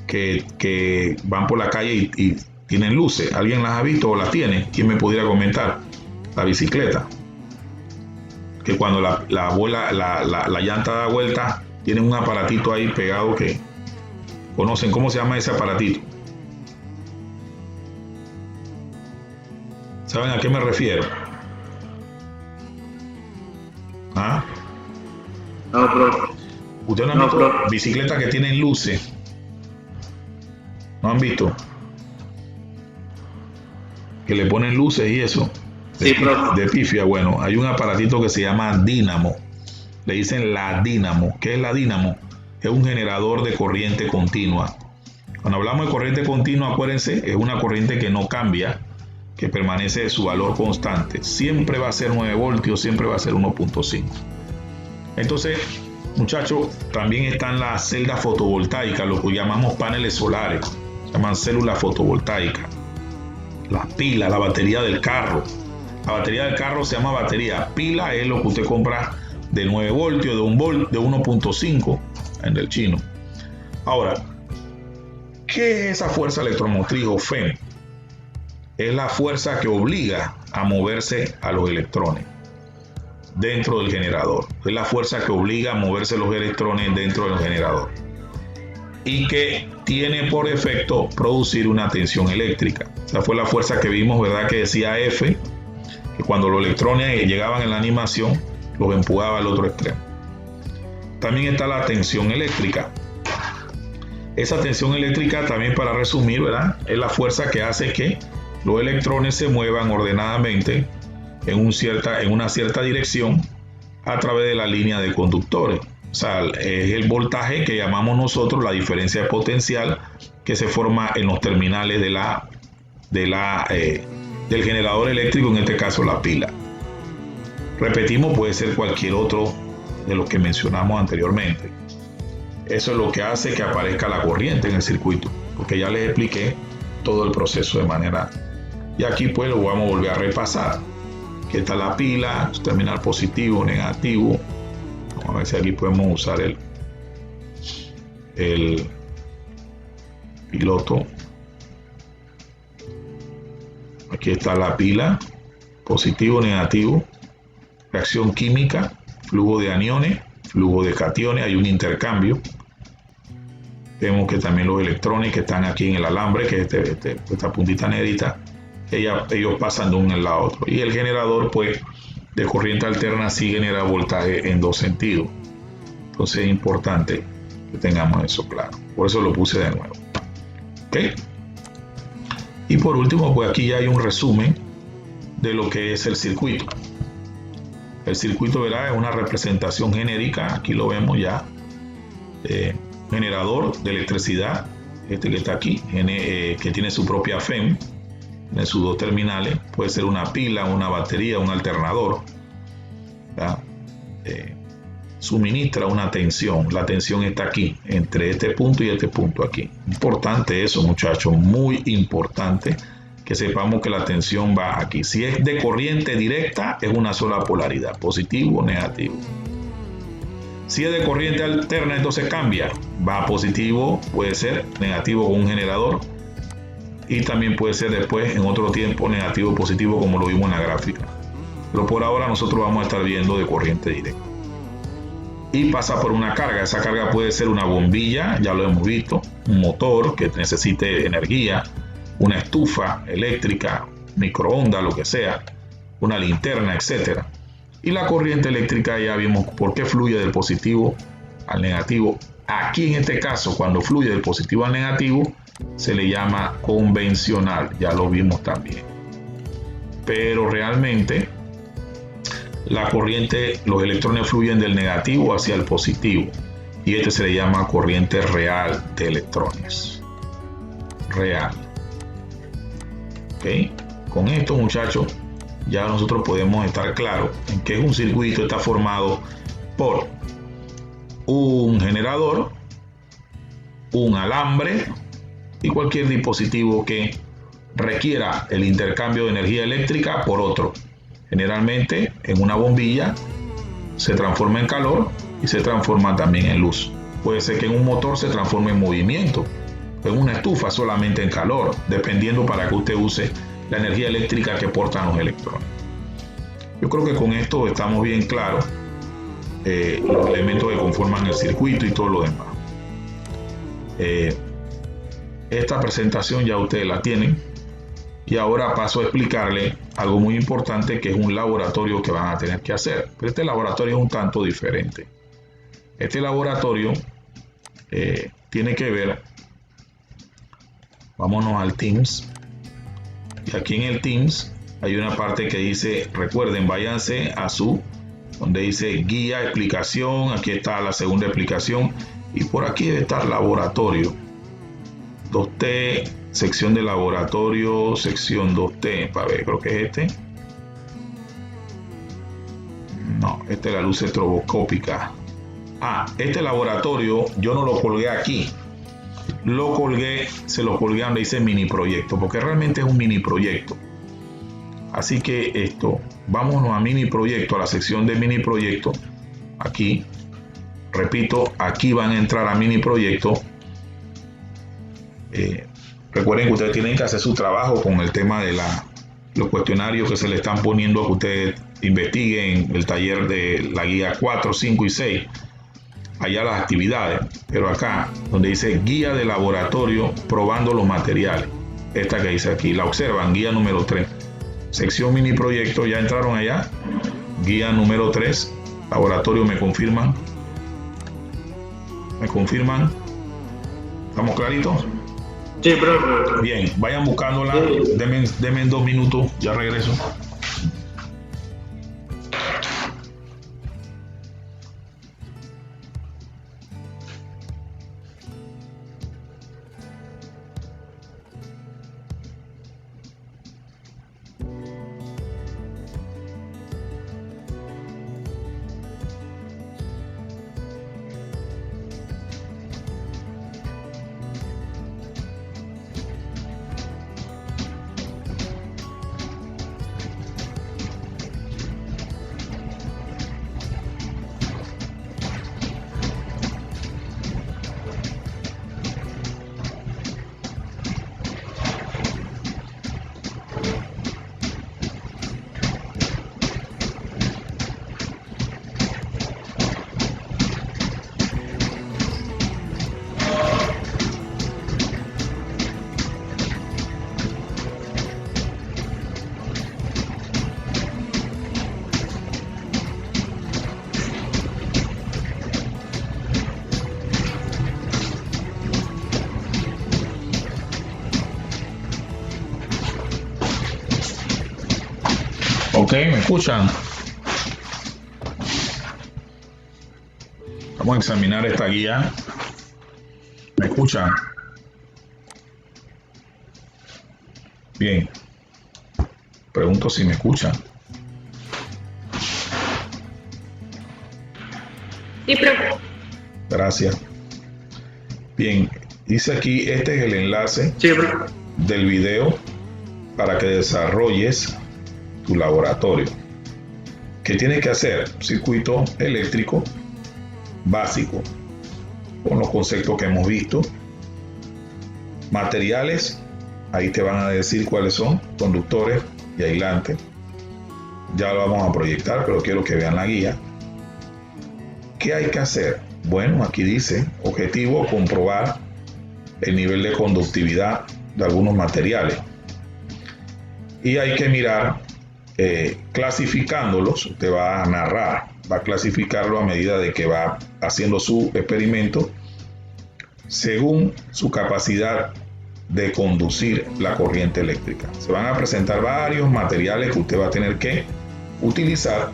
que van por la calle y tienen luces. ¿Alguien las ha visto o las tiene? ¿Quién me pudiera comentar? La bicicleta, que cuando la llanta da vuelta, tienen un aparatito ahí pegado que conocen. ¿Cómo se llama ese aparatito? ¿Saben a qué me refiero? ¿Ah? No, bro. ¿Ustedes no han visto bicicletas que tienen luces? ¿No han visto? Que le ponen luces y eso. Sí, bro. De pifia. Bueno, hay un aparatito que se llama dínamo. Le dicen la dínamo. ¿Qué es la dínamo? Es un generador de corriente continua. Cuando hablamos de corriente continua, acuérdense, es una corriente que no cambia, que permanece su valor constante. Siempre va a ser 9 voltios, siempre va a ser 1.5. Entonces, muchachos, también están las celdas fotovoltaicas, lo que llamamos paneles solares, se llaman células fotovoltaicas. Las pilas, la batería del carro. La batería del carro se llama batería. Pila es lo que usted compra de 9 voltios, de 1.5 en el chino. Ahora, ¿qué es esa fuerza electromotriz o FEM? Es la fuerza que obliga a moverse a los electrones dentro del generador. Es la fuerza que obliga a moverse los electrones dentro del generador. Y que tiene por efecto producir una tensión eléctrica. Esa fue la fuerza que vimos, ¿verdad?, que decía F, que cuando los electrones llegaban en la animación, los empujaba al otro extremo. También está la tensión eléctrica. Esa tensión eléctrica, también para resumir, ¿verdad?, es la fuerza que hace que los electrones se muevan ordenadamente en una cierta dirección a través de la línea de conductores. O sea, es el voltaje que llamamos nosotros la diferencia de potencial que se forma en los terminales del generador eléctrico, en este caso la pila. Repetimos, puede ser cualquier otro de los que mencionamos anteriormente. Eso es lo que hace que aparezca la corriente en el circuito, porque ya les expliqué todo el proceso de manera. Y aquí pues lo vamos a volver a repasar. Aquí está la pila, su terminal positivo, negativo. Vamos a ver si aquí podemos usar el piloto. Aquí está la pila, positivo, negativo, reacción química, flujo de aniones, flujo de cationes, hay un intercambio. Vemos que también los electrones que están aquí en el alambre, que es esta puntita negrita, ellos pasan de un lado a otro. Y el generador, pues, de corriente alterna sí genera voltaje en dos sentidos. Entonces es importante que tengamos eso claro. Por eso lo puse de nuevo. ¿Ok? Y por último, pues aquí ya hay un resumen de lo que es el circuito. El circuito, ¿verdad?, es una representación genérica. Aquí lo vemos ya. Generador de electricidad, este que está aquí, que tiene su propia FEM, en sus dos terminales. Puede ser una pila, una batería, un alternador. Suministra una tensión. La tensión está aquí, entre este punto y este punto aquí. Importante eso, muchachos, muy importante que sepamos que la tensión va aquí. Si es de corriente directa, es una sola polaridad, positivo o negativo. Si es de corriente alterna, entonces cambia. Va a positivo, puede ser negativo con un generador. Y también puede ser después, en otro tiempo, negativo o positivo, como lo vimos en la gráfica. Pero por ahora nosotros vamos a estar viendo de corriente directa. Y pasa por una carga. Esa carga puede ser una bombilla, ya lo hemos visto, un motor que necesite energía, una estufa eléctrica, microondas, lo que sea, una linterna, etc. Y la corriente eléctrica ya vimos por qué fluye del positivo al negativo. Aquí en este caso, cuando fluye del positivo al negativo, se le llama convencional, ya lo vimos también. Pero realmente la corriente, los electrones fluyen del negativo hacia el positivo, y este se le llama corriente real de electrones. Real. ¿Ok? Con esto, muchachos, ya nosotros podemos estar claros en que un circuito está formado por un generador, un alambre y cualquier dispositivo que requiera el intercambio de energía eléctrica por otro. Generalmente en una bombilla se transforma en calor y se transforma también en luz. Puede ser que en un motor se transforme en movimiento, en una estufa solamente en calor, dependiendo para que usted use la energía eléctrica que portan los electrones. Yo creo que con esto estamos bien claros los elementos que conforman el circuito y todo lo demás. Esta presentación ya ustedes la tienen, y ahora paso a explicarle algo muy importante, que es un laboratorio que van a tener que hacer. Pero este laboratorio es un tanto diferente. Este laboratorio tiene que ver, vámonos al Teams, y aquí en el Teams hay una parte que dice, recuerden, váyanse a donde dice guía, explicación. Aquí está la segunda explicación, y por aquí debe estar laboratorio 2T, sección de laboratorio, sección 2T, para ver, creo que es este. No, este es la luz estroboscópica. Este laboratorio yo no lo colgué aquí, lo colgué, se lo colgué donde dice mini proyecto, porque realmente es un mini proyecto. Así que esto, vámonos a mini proyecto, a la sección de mini proyecto. Aquí, repito, aquí van a entrar a mini proyecto. Recuerden que ustedes tienen que hacer su trabajo con el tema de los cuestionarios que se le están poniendo, a que ustedes investiguen el taller de la guía 4, 5 y 6. Allá las actividades, pero acá donde dice guía de laboratorio probando los materiales, esta que dice aquí, la observan, guía número 3, sección mini proyecto. Ya entraron allá, guía número 3, laboratorio. ¿Me confirman? ¿Estamos claritos? Sí, profe. Bien, vayan buscándola. Denme 2 minutos, ya regreso. Ok, ¿me escuchan? Vamos a examinar esta guía. ¿Me escuchan? Bien. Pregunto si me escuchan. Sí, profe. Gracias. Bien, dice aquí, este es el enlace Sí, profe. del video para que desarrolles tu laboratorio. ¿Qué tienes que hacer? Circuito eléctrico básico, con los conceptos que hemos visto. Materiales, ahí te van a decir cuáles son, conductores y aislantes. Ya lo vamos a proyectar, pero quiero que vean la guía. ¿Qué hay que hacer? Bueno, aquí dice, objetivo, comprobar el nivel de conductividad de algunos materiales. Y hay que mirar clasificándolos. Usted va a narrar, va a clasificarlo a medida de que va haciendo su experimento según su capacidad de conducir la corriente eléctrica. Se van a presentar varios materiales que usted va a tener que utilizar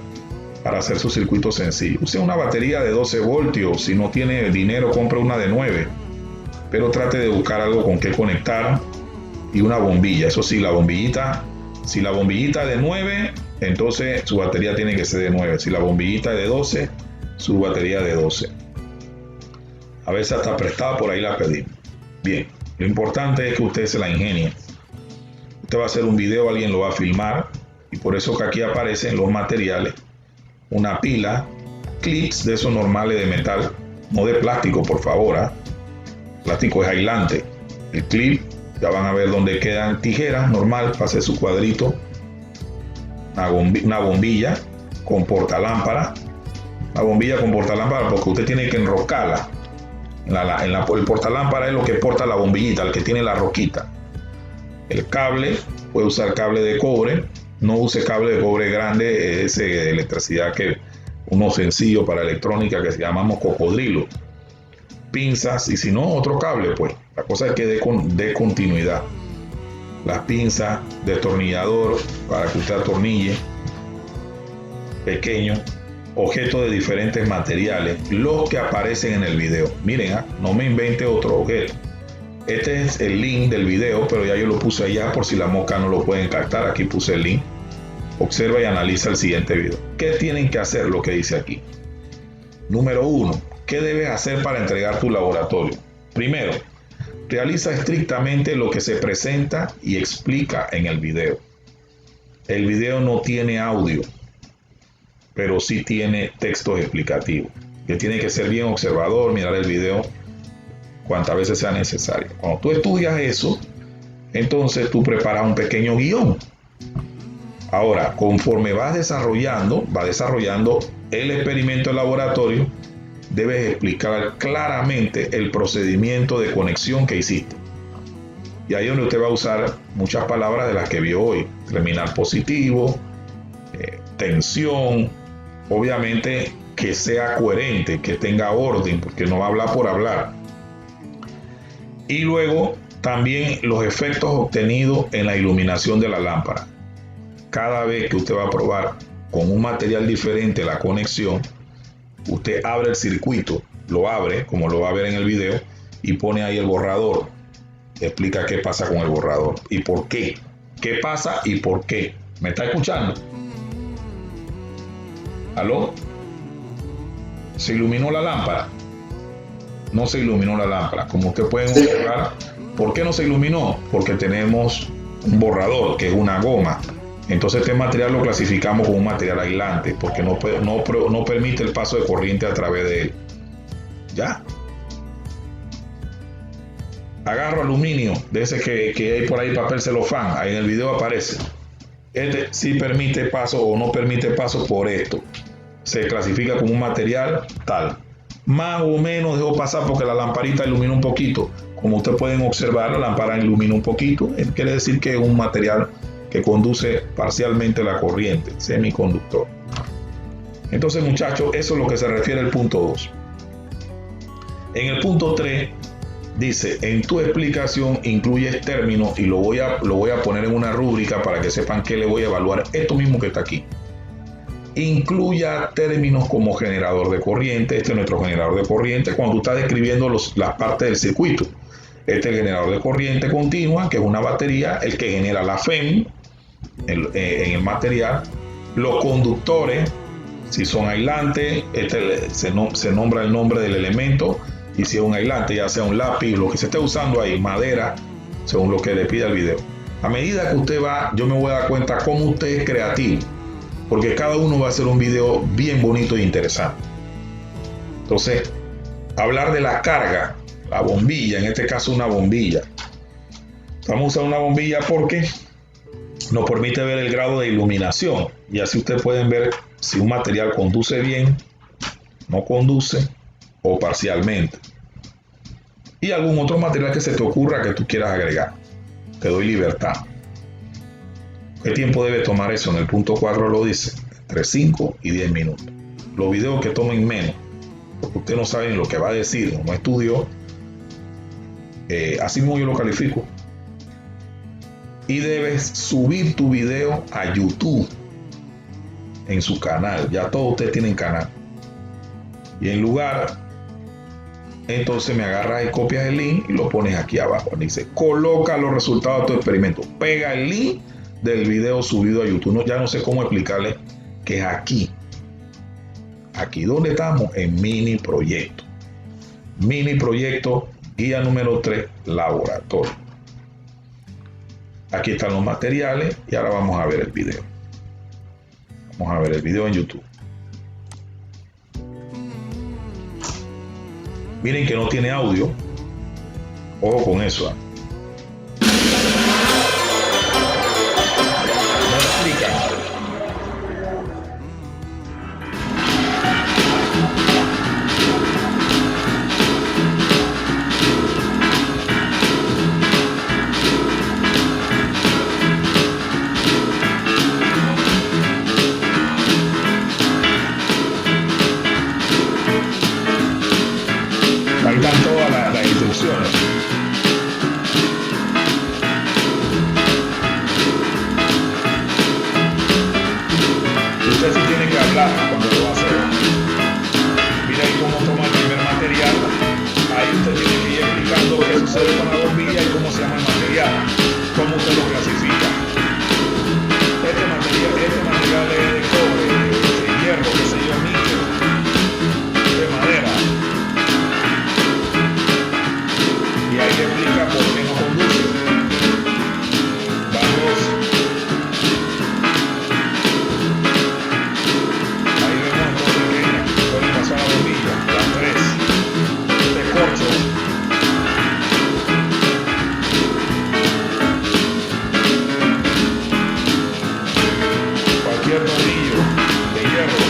para hacer su circuito sencillo. Use una batería de 12 voltios, si no tiene dinero compre una de 9, pero trate de buscar algo con que conectar, y una bombilla. Eso sí, la bombillita, si la bombillita es de 9, entonces su batería tiene que ser de 9. Si la bombillita es de 12, su batería de 12. A veces hasta prestada por ahí la pedimos. Bien, lo importante es que usted se la ingenie. Usted va a hacer un video, alguien lo va a filmar, y por eso que aquí aparecen los materiales. Una pila, clips de esos normales de metal, no de plástico, por favor. Plástico es aislante. El clip, ya van a ver dónde quedan tijeras, normal, para hacer su cuadrito. Una bombilla con portalámpara. Una bombilla con portalámpara porque usted tiene que enroscarla. El portalámpara es lo que porta la bombillita, el que tiene la roquita. El cable, puede usar cable de cobre. No use cable de cobre grande, ese de electricidad, que uno sencillo para electrónica que llamamos cocodrilo. Pinzas, y si no, otro cable, pues. La cosa es que dé continuidad. Las pinzas, destornillador para que usted atornille, pequeño, objetos de diferentes materiales, los que aparecen en el video. Miren, no me invente otro objeto. Este es el link del video, pero ya yo lo puse allá por si la mosca no lo pueden captar. Aquí puse el link. Observa y analiza el siguiente video. ¿Qué tienen que hacer? Lo que dice aquí. Número 1. ¿Qué debes hacer para entregar tu laboratorio? Primero, realiza estrictamente lo que se presenta y explica en el video. El video no tiene audio, pero sí tiene textos explicativos. Que tiene que ser bien observador, mirar el video cuantas veces sea necesario. Cuando tú estudias eso, entonces tú preparas un pequeño guión. Ahora, conforme vas desarrollando el experimento en laboratorio, debes explicar claramente el procedimiento de conexión que hiciste. Y ahí es donde usted va a usar muchas palabras de las que vio hoy. Terminal positivo, tensión, obviamente que sea coherente, que tenga orden, porque no va a hablar por hablar. Y luego también los efectos obtenidos en la iluminación de la lámpara. Cada vez que usted va a probar con un material diferente la conexión, usted abre el circuito, lo abre, como lo va a ver en el video, y pone ahí el borrador. Explica qué pasa con el borrador y por qué. ¿Qué pasa y por qué? ¿Me está escuchando? ¿Aló? ¿Se iluminó la lámpara? No se iluminó la lámpara. Como ustedes pueden observar, ¿por qué no se iluminó? Porque tenemos un borrador, que es una goma. Entonces este material lo clasificamos como un material aislante, porque no permite el paso de corriente a través de él. ¿Ya? Agarro aluminio, de ese que hay por ahí, papel celofán, ahí en el video aparece. Este sí permite paso o no permite paso por esto. Se clasifica como un material tal. Más o menos dejo pasar porque la lamparita ilumina un poquito. Como ustedes pueden observar, la lámpara ilumina un poquito. Quiere decir que es un material que conduce parcialmente la corriente, semiconductor. Entonces, muchachos, eso es lo que se refiere al punto 2. En el punto 3 dice: en tu explicación incluyes términos, y lo voy a poner en una rúbrica para que sepan que le voy a evaluar esto mismo que está aquí. Incluya términos como generador de corriente. Este es nuestro generador de corriente cuando tú estás describiendo las partes del circuito. Este es el generador de corriente continua, que es una batería, el que genera la FEM en el material. Los conductores, si son aislantes, se nombra el nombre del elemento, y si es un aislante, ya sea un lápiz, lo que se esté usando ahí, madera, según lo que le pide el video. A medida que usted va, yo me voy a dar cuenta cómo usted es creativo, porque cada uno va a hacer un video bien bonito e interesante. Entonces, hablar de la carga, la bombilla, en este caso una bombilla. Vamos a usar una bombilla porque nos permite ver el grado de iluminación, y así ustedes pueden ver si un material conduce bien, no conduce o parcialmente. Y algún otro material que se te ocurra que tú quieras agregar. Te doy libertad. ¿Qué tiempo debe tomar eso? En el punto 4 lo dice, entre 5 y 10 minutos. Los videos que tomen menos, porque usted no sabe ni lo que va a decir, no estudió, así mismo yo lo califico. Y debes subir tu video a YouTube, en su canal. Ya todos ustedes tienen canal. Y en lugar, entonces me agarras y copias el link y lo pones aquí abajo. Dice, coloca los resultados de tu experimento. Pega el link del video subido a YouTube. No, ya no sé cómo explicarle que es aquí. Aquí donde estamos, en mini proyecto. Mini proyecto, guía número 3, laboratorio. Aquí están los materiales y ahora vamos a ver el video. Vamos a ver el video en YouTube. Miren que no tiene audio. Ojo con eso. No explica. Ahí están todas las instrucciones. Usted sí tiene que hablar cuando lo va a hacer. Mira ahí cómo toma el primer material. Ahí usted tiene que ir explicando qué sucede con la bombilla y cómo se llama el material, cómo usted lo clasifica. Este material es de cobre, de hierro, qué sé yo, níquel, de madera. Y ahí explica por qué no conduce. Vamos. Ahí vemos entonces que puede pasar la bombilla. Las 3. Este corcho. Cualquier tornillo de hierro.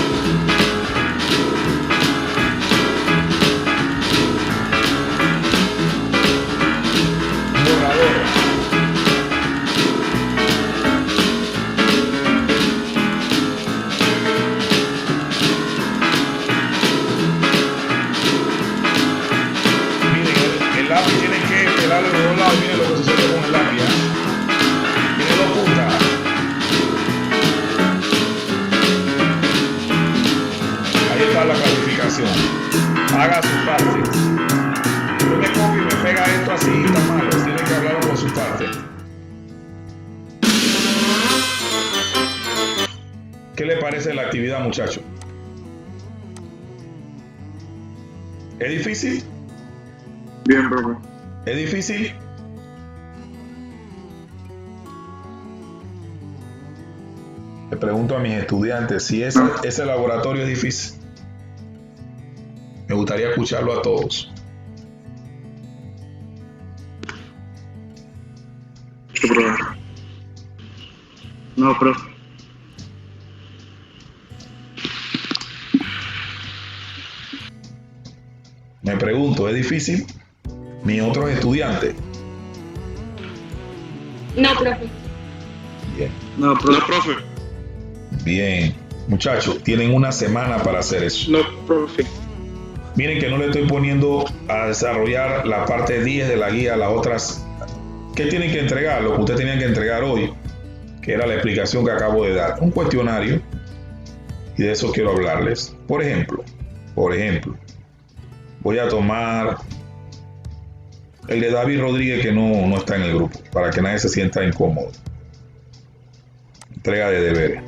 Borrador. Miren, el lápiz tiene que pelarlo de dos lados. Miren lo que sucede con el lápiz. Tiene 2 puntas. Ahí está la clasificación. Haga su parte. Yo me copio y me pega esto así, está malo. Tiene que hablarlo con su parte. ¿Qué le parece la actividad, muchacho? ¿Es difícil? Bien, profe. ¿Es difícil? Le pregunto a mis estudiantes si ese laboratorio es difícil. Me gustaría escucharlo a todos. Sí, profe. No, profe. Me pregunto, ¿es difícil? Mis otros estudiantes. No, profe. Bien. No, profe. Bien. Muchachos, tienen una semana para hacer eso. No, profe. Miren que no le estoy poniendo a desarrollar la parte 10 de la guía, las otras. ¿Qué tienen que entregar? Lo que ustedes tenían que entregar hoy, que era la explicación que acabo de dar. Un cuestionario. Y de eso quiero hablarles. Por ejemplo, voy a tomar el de David Rodríguez, que no está en el grupo, para que nadie se sienta incómodo. Entrega de deberes.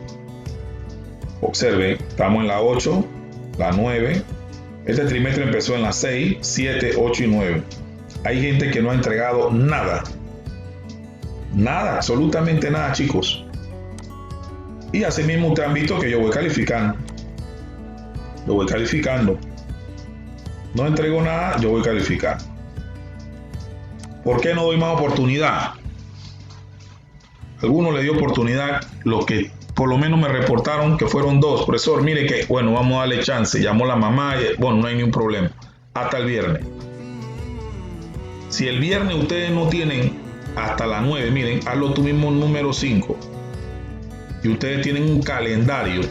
Observen, estamos en la 8, la 9. Este trimestre empezó en la 6, 7, 8 y 9. Hay gente que no ha entregado nada. Nada, absolutamente nada, chicos. Y así mismo ustedes han visto que yo voy calificando. Lo voy calificando. No entrego nada, yo voy calificando. ¿Por qué no doy más oportunidad? Algunos le dio oportunidad, lo que por lo menos me reportaron que fueron 2. Profesor, mire que, bueno, vamos a darle chance. Llamó la mamá, y, bueno, no hay ningún problema. Hasta el viernes. Si el viernes ustedes no tienen hasta las 9, miren, hazlo tú mismo número 5. y ustedes tienen un calendario,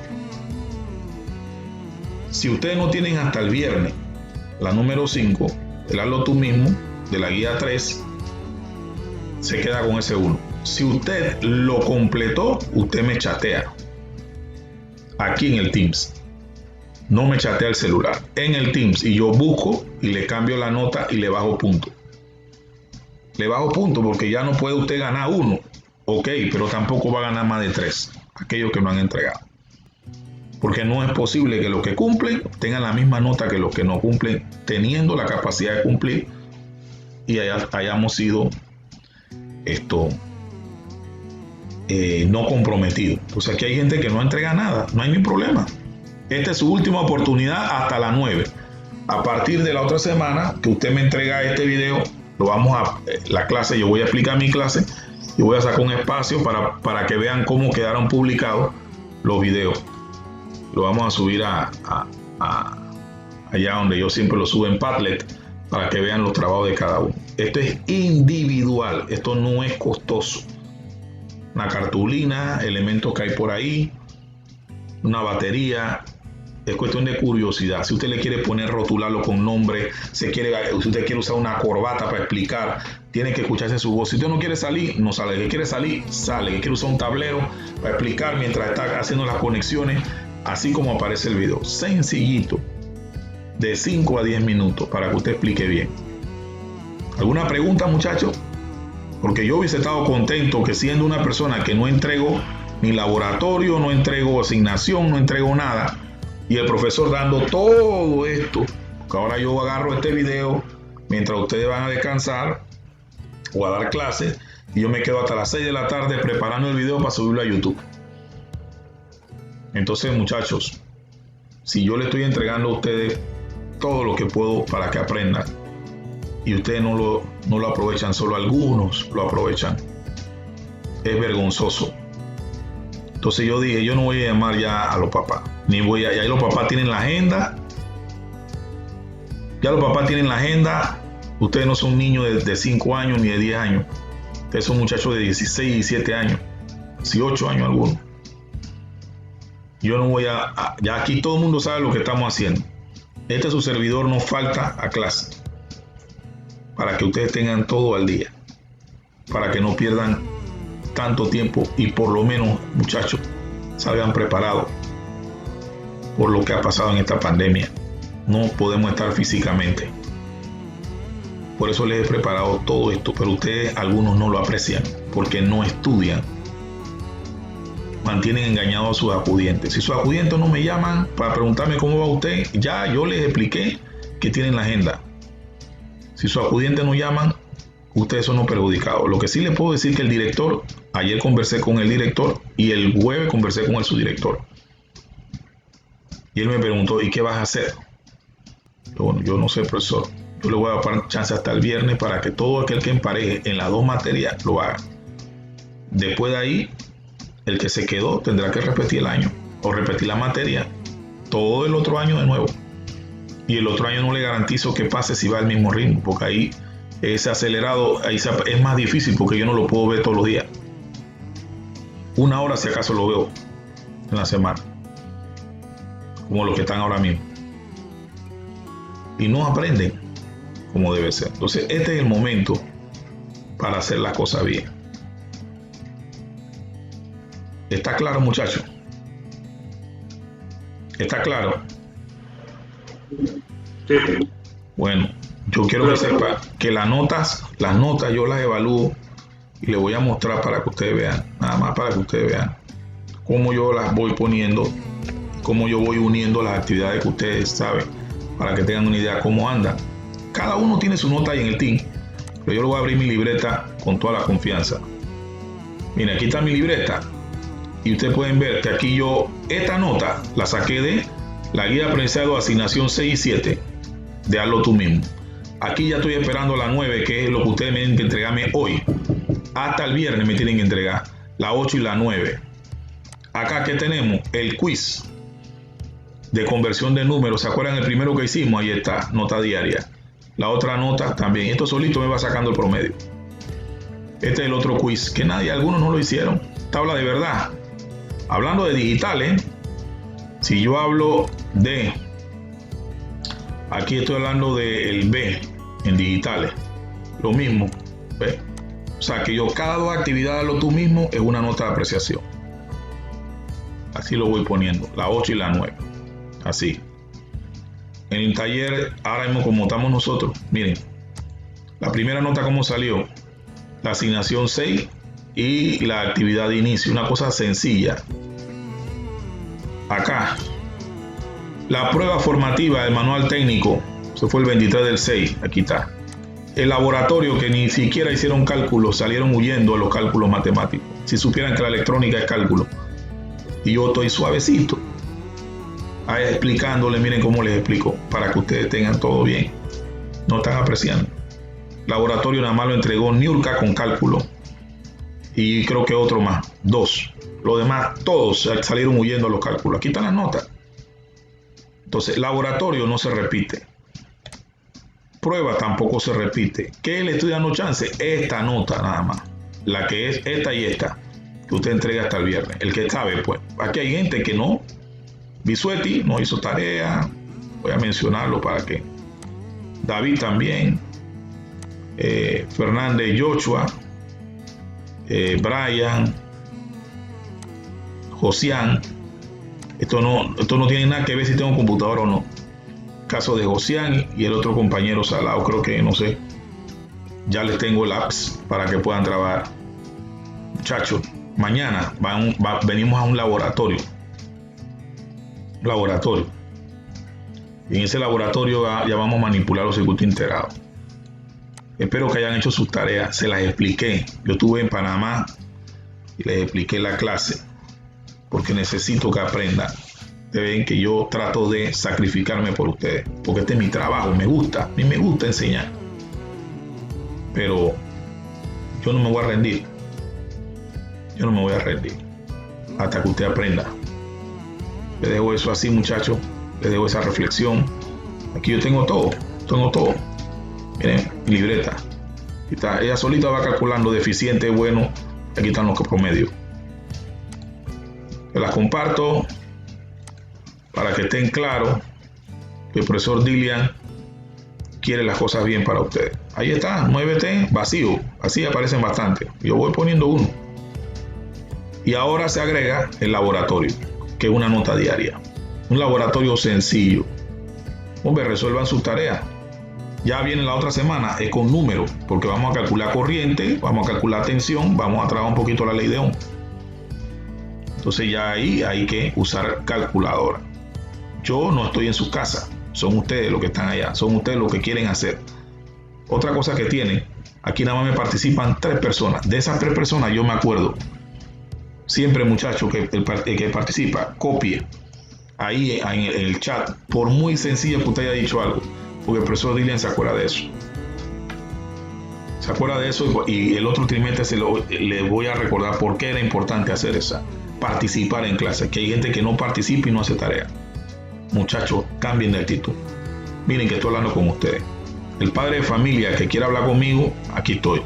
si ustedes no tienen hasta el viernes la número 5, el hazlo tú mismo, de la guía 3, se queda con ese 1. Si usted lo completó, usted me chatea aquí en el Teams. No me chatea el celular, en el Teams, y yo busco y le cambio la nota y le bajo punto. Le bajo punto porque ya no puede usted ganar 1, ok, pero tampoco va a ganar más de 3, aquellos que no han entregado. Porque no es posible que los que cumplen tengan la misma nota que los que no cumplen, teniendo la capacidad de cumplir, y hayamos sido no comprometidos. Entonces aquí hay gente que no entrega nada, no hay ningún problema. Esta es su última oportunidad hasta las 9. A partir de la otra semana que usted me entrega este video, la clase, yo voy a explicar mi clase y voy a sacar un espacio para que vean cómo quedaron publicados los videos. Lo vamos a subir allá donde yo siempre lo subo en Padlet, para que vean los trabajos de cada uno. Esto es individual, esto no es costoso. Una cartulina, elementos que hay por ahí, una batería, es cuestión de curiosidad. Si usted le quiere poner, rotularlo con nombre, si usted quiere usar una corbata para explicar, tiene que escucharse su voz. Si usted no quiere salir, no sale. Que quiere salir, sale. Que quiere usar un tablero para explicar mientras está haciendo las conexiones, así como aparece el video. Sencillito, de 5 a 10 minutos para que usted explique bien. ¿Alguna pregunta, muchachos? Porque yo hubiese estado contento que, siendo una persona que no entrego ni laboratorio, no entrego asignación, no entrego nada, y el profesor dando todo esto, que ahora yo agarro este video mientras ustedes van a descansar o a dar clases, y yo me quedo hasta las 6 de la tarde preparando el video para subirlo a YouTube. Entonces, muchachos, si yo le estoy entregando a ustedes todo lo que puedo para que aprendan, y ustedes no lo aprovechan, solo algunos lo aprovechan, es vergonzoso. Entonces yo dije, yo no voy a llamar ya a los papás, ni voy a, ya los papás tienen la agenda, ustedes no son niños de 5 años ni de 10 años, ustedes son muchachos de 16 y 17 años, 18 años algunos. Yo no voy ya aquí todo el mundo sabe lo que estamos haciendo. Este su servidor no falta a clase, para que ustedes tengan todo al día, para que no pierdan tanto tiempo y por lo menos, muchachos, salgan preparados por lo que ha pasado en esta pandemia. No podemos estar físicamente. Por eso les he preparado todo esto, pero ustedes, algunos no lo aprecian porque no estudian. Mantienen engañados a sus acudientes. Si sus acudientes no me llaman para preguntarme cómo va usted, ya yo les expliqué que tienen la agenda. Si sus acudientes no llaman, ustedes son los perjudicados. Lo que sí les puedo decir que el director, ayer conversé con el director y el jueves conversé con el subdirector. Y él me preguntó, ¿y qué vas a hacer? Bueno, yo no sé, profesor. Yo le voy a dar chance hasta el viernes para que todo aquel que empareje en las 2 materias lo haga. Después de ahí, el que se quedó tendrá que repetir el año o repetir la materia todo el otro año de nuevo. Y el otro año no le garantizo que pase si va al mismo ritmo, porque ahí ese acelerado es más difícil, porque yo no lo puedo ver todos los días. 1 hora si acaso lo veo en la semana, como los que están ahora mismo, y no aprenden como debe ser. Entonces este es el momento para hacer las cosas bien. ¿Está claro, muchachos? ¿Está claro? Sí. Bueno, yo quiero que sepa que las notas yo las evalúo y les voy a mostrar para que ustedes vean, nada más para que ustedes vean cómo yo las voy poniendo, cómo yo voy uniendo las actividades que ustedes saben, para que tengan una idea cómo andan. Cada uno tiene su nota ahí en el team, pero yo le voy a abrir mi libreta con toda la confianza. Miren, aquí está mi libreta y ustedes pueden ver que aquí yo esta nota la saqué de la guía de aprendizaje, asignación 6 y 7 de hazlo tú mismo. Aquí ya estoy esperando la 9, que es lo que ustedes me tienen que entregarme hoy. Hasta el viernes me tienen que entregar la 8 y la 9. Acá que tenemos el quiz de conversión de números. ¿Se acuerdan el primero que hicimos? Ahí está, nota diaria. La otra nota también. Esto solito me va sacando el promedio. Este es el otro quiz, que algunos no lo hicieron. Tabla de verdad. Hablando de digitales, si yo hablo de, aquí estoy hablando del B en digitales, lo mismo, ¿ves? O sea que yo cada 2 actividades lo tú mismo es una nota de apreciación. Así lo voy poniendo, la 8 y la 9, así. En el taller, ahora mismo como estamos nosotros, miren, la primera nota como salió, la asignación 6 y la actividad de inicio, una cosa sencilla. Acá, la prueba formativa del manual técnico, eso fue el 23 del 6, aquí está. El laboratorio, que ni siquiera hicieron cálculos, salieron huyendo de los cálculos matemáticos. Si supieran que la electrónica es cálculo. Y yo estoy suavecito, ahí explicándole, miren cómo les explico, para que ustedes tengan todo bien. No están apreciando. Laboratorio nada más lo entregó Niurka con cálculo. Y creo que otro más, 2. Los demás, todos salieron huyendo a los cálculos. Aquí están las notas. Entonces, laboratorio no se repite. Prueba tampoco se repite. ¿Qué le estoy dando chance? Esta nota nada más. La que es esta y esta. Que usted entrega hasta el viernes. El que sabe, pues. Aquí hay gente que no. Bisuetti no hizo tarea. Voy a mencionarlo para que. David también. Fernández Joshua. Brian. Josian. Esto no tiene nada que ver si tengo computadora o no. Caso de Josian y el otro compañero Salado, creo que no sé. Ya les tengo el apps para que puedan trabajar. Muchachos, mañana venimos a un laboratorio. Y en ese laboratorio ya vamos a manipular los circuitos integrados. Espero que hayan hecho sus tareas. Se las expliqué. Yo estuve en Panamá y les expliqué la clase. Porque necesito que aprendan. Ven que yo trato de sacrificarme por ustedes, porque este es mi trabajo, me gusta, a mí me gusta enseñar, pero yo no me voy a rendir, hasta que usted aprenda. Les dejo eso así, muchachos, les dejo esa reflexión. Aquí yo tengo todo, miren, mi libreta, aquí está. Ella solita va calculando deficiente, bueno, aquí están los promedios. Se las comparto para que estén claros que el profesor Dilian quiere las cosas bien para ustedes. Ahí está, 9T vacío, así aparecen bastante. Yo voy poniendo uno. Y ahora se agrega el laboratorio, que es una nota diaria. Un laboratorio sencillo. Hombre, resuelvan sus tareas. Ya viene la otra semana, es con números, porque vamos a calcular corriente, vamos a calcular tensión, vamos a trabajar un poquito la ley de Ohm. Entonces ya ahí hay que usar calculadora. Yo no estoy en su casa, son ustedes los que están allá, son ustedes los que quieren hacer. Otra cosa que tienen, aquí nada más me participan 3 personas. De esas 3 personas yo me acuerdo. Siempre, muchacho que participa, copie ahí en el chat, por muy sencillo que usted haya dicho algo, porque el profesor Dilian se acuerda de eso. Se acuerda de eso y el otro trimestre le voy a recordar por qué era importante hacer participar en clase, que hay gente que no participa y no hace tarea. Muchachos, cambien de actitud. Miren que estoy hablando con ustedes. El padre de familia que quiera hablar conmigo, aquí estoy.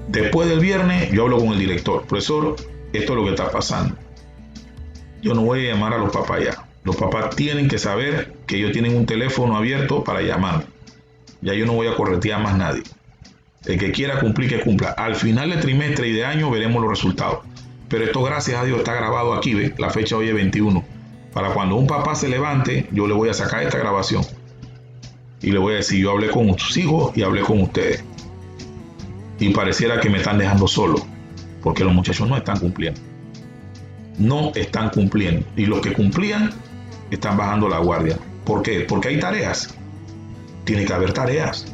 Después del viernes, yo hablo con el director. Profesor, esto es lo que está pasando. Yo no voy a llamar a los papás ya. Los papás tienen que saber que ellos tienen un teléfono abierto para llamar. Ya yo no voy a corretear más nadie. El que quiera cumplir, que cumpla. Al final del trimestre y de año veremos los resultados. Pero esto, gracias a Dios, está grabado aquí, ¿ve? La fecha hoy es 21. Para cuando un papá se levante, yo le voy a sacar esta grabación. Y le voy a decir, yo hablé con sus hijos y hablé con ustedes. Y pareciera que me están dejando solo. Porque los muchachos no están cumpliendo. No están cumpliendo. Y los que cumplían, están bajando la guardia. ¿Por qué? Porque hay tareas. Tiene que haber tareas.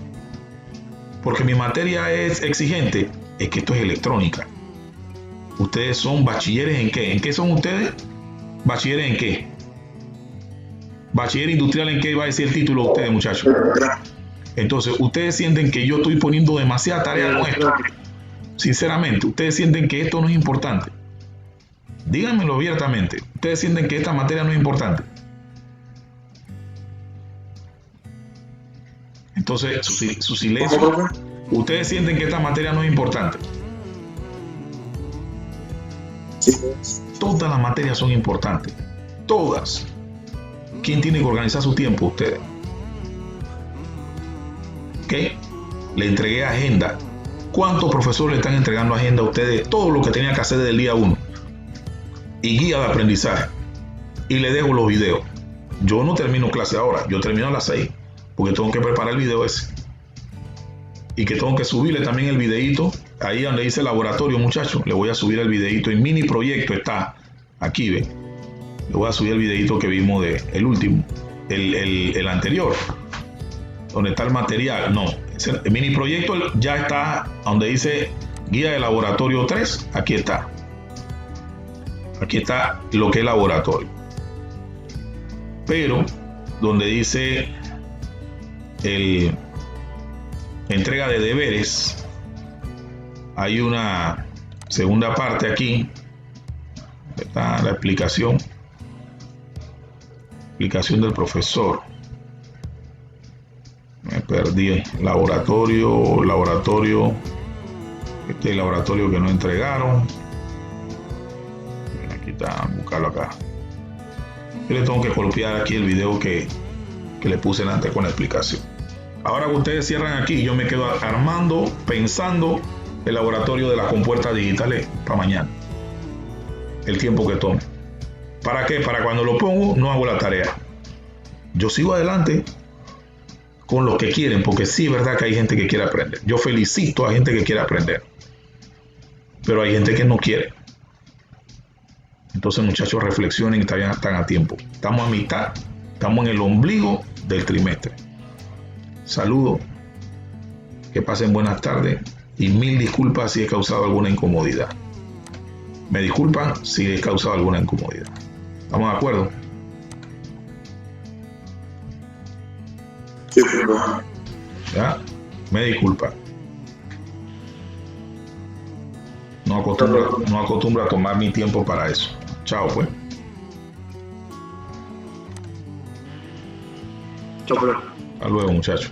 Porque mi materia es exigente. Es que esto es electrónica. Ustedes son bachilleres en qué? ¿En qué son ustedes? ¿Bachilleres en qué? ¿Bachiller industrial en qué va a decir el título de ustedes, muchachos? Entonces, ustedes sienten que yo estoy poniendo demasiada tarea con esto. Sinceramente, ustedes sienten que esto no es importante. Díganmelo abiertamente. Ustedes sienten que esta materia no es importante. Entonces, su silencio. Ustedes sienten que esta materia no es importante. Sí. Todas las materias son importantes. Todas. ¿Quién tiene que organizar su tiempo? Ustedes. ¿Ok? Le entregué agenda. ¿Cuántos profesores le están entregando agenda a ustedes? Todo lo que tenía que hacer desde el día 1. Y guía de aprendizaje. Y le dejo los videos. Yo no termino clase ahora. Yo termino a las 6. Porque tengo que preparar el video ese. Y que tengo que subirle también el videíto. Ahí donde dice laboratorio, muchachos. Le voy a subir el videíto. En mini proyecto está. Aquí, ve. Le voy a subir el videito que vimos de el último, el anterior, donde está el material. No, el mini proyecto ya está donde dice guía de laboratorio 3. Aquí está. Aquí está lo que es laboratorio. Pero donde dice el entrega de deberes, hay una segunda parte aquí. Está la explicación del profesor. Me perdí. Laboratorio. Este es el laboratorio que no entregaron. Aquí está, buscarlo acá. Yo le tengo que copiar aquí el video que le puse antes con la explicación. Ahora que ustedes cierran aquí, yo me quedo armando, pensando el laboratorio de las compuertas digitales para mañana. El tiempo que tome. ¿Para qué? Para cuando lo pongo, no hago la tarea. Yo sigo adelante con los que quieren, porque sí es verdad que hay gente que quiere aprender. Yo felicito a gente que quiere aprender. Pero hay gente que no quiere. Entonces, muchachos, reflexionen y están a tiempo. Estamos a mitad, estamos en el ombligo del trimestre. Saludos, que pasen buenas tardes y mil disculpas si he causado alguna incomodidad. Me disculpan si he causado alguna incomodidad. ¿Estamos de acuerdo? Sí, profe. ¿Ya? Me disculpa. No acostumbro a tomar mi tiempo para eso. Chao, pues. Chao, profe. Hasta luego, muchachos.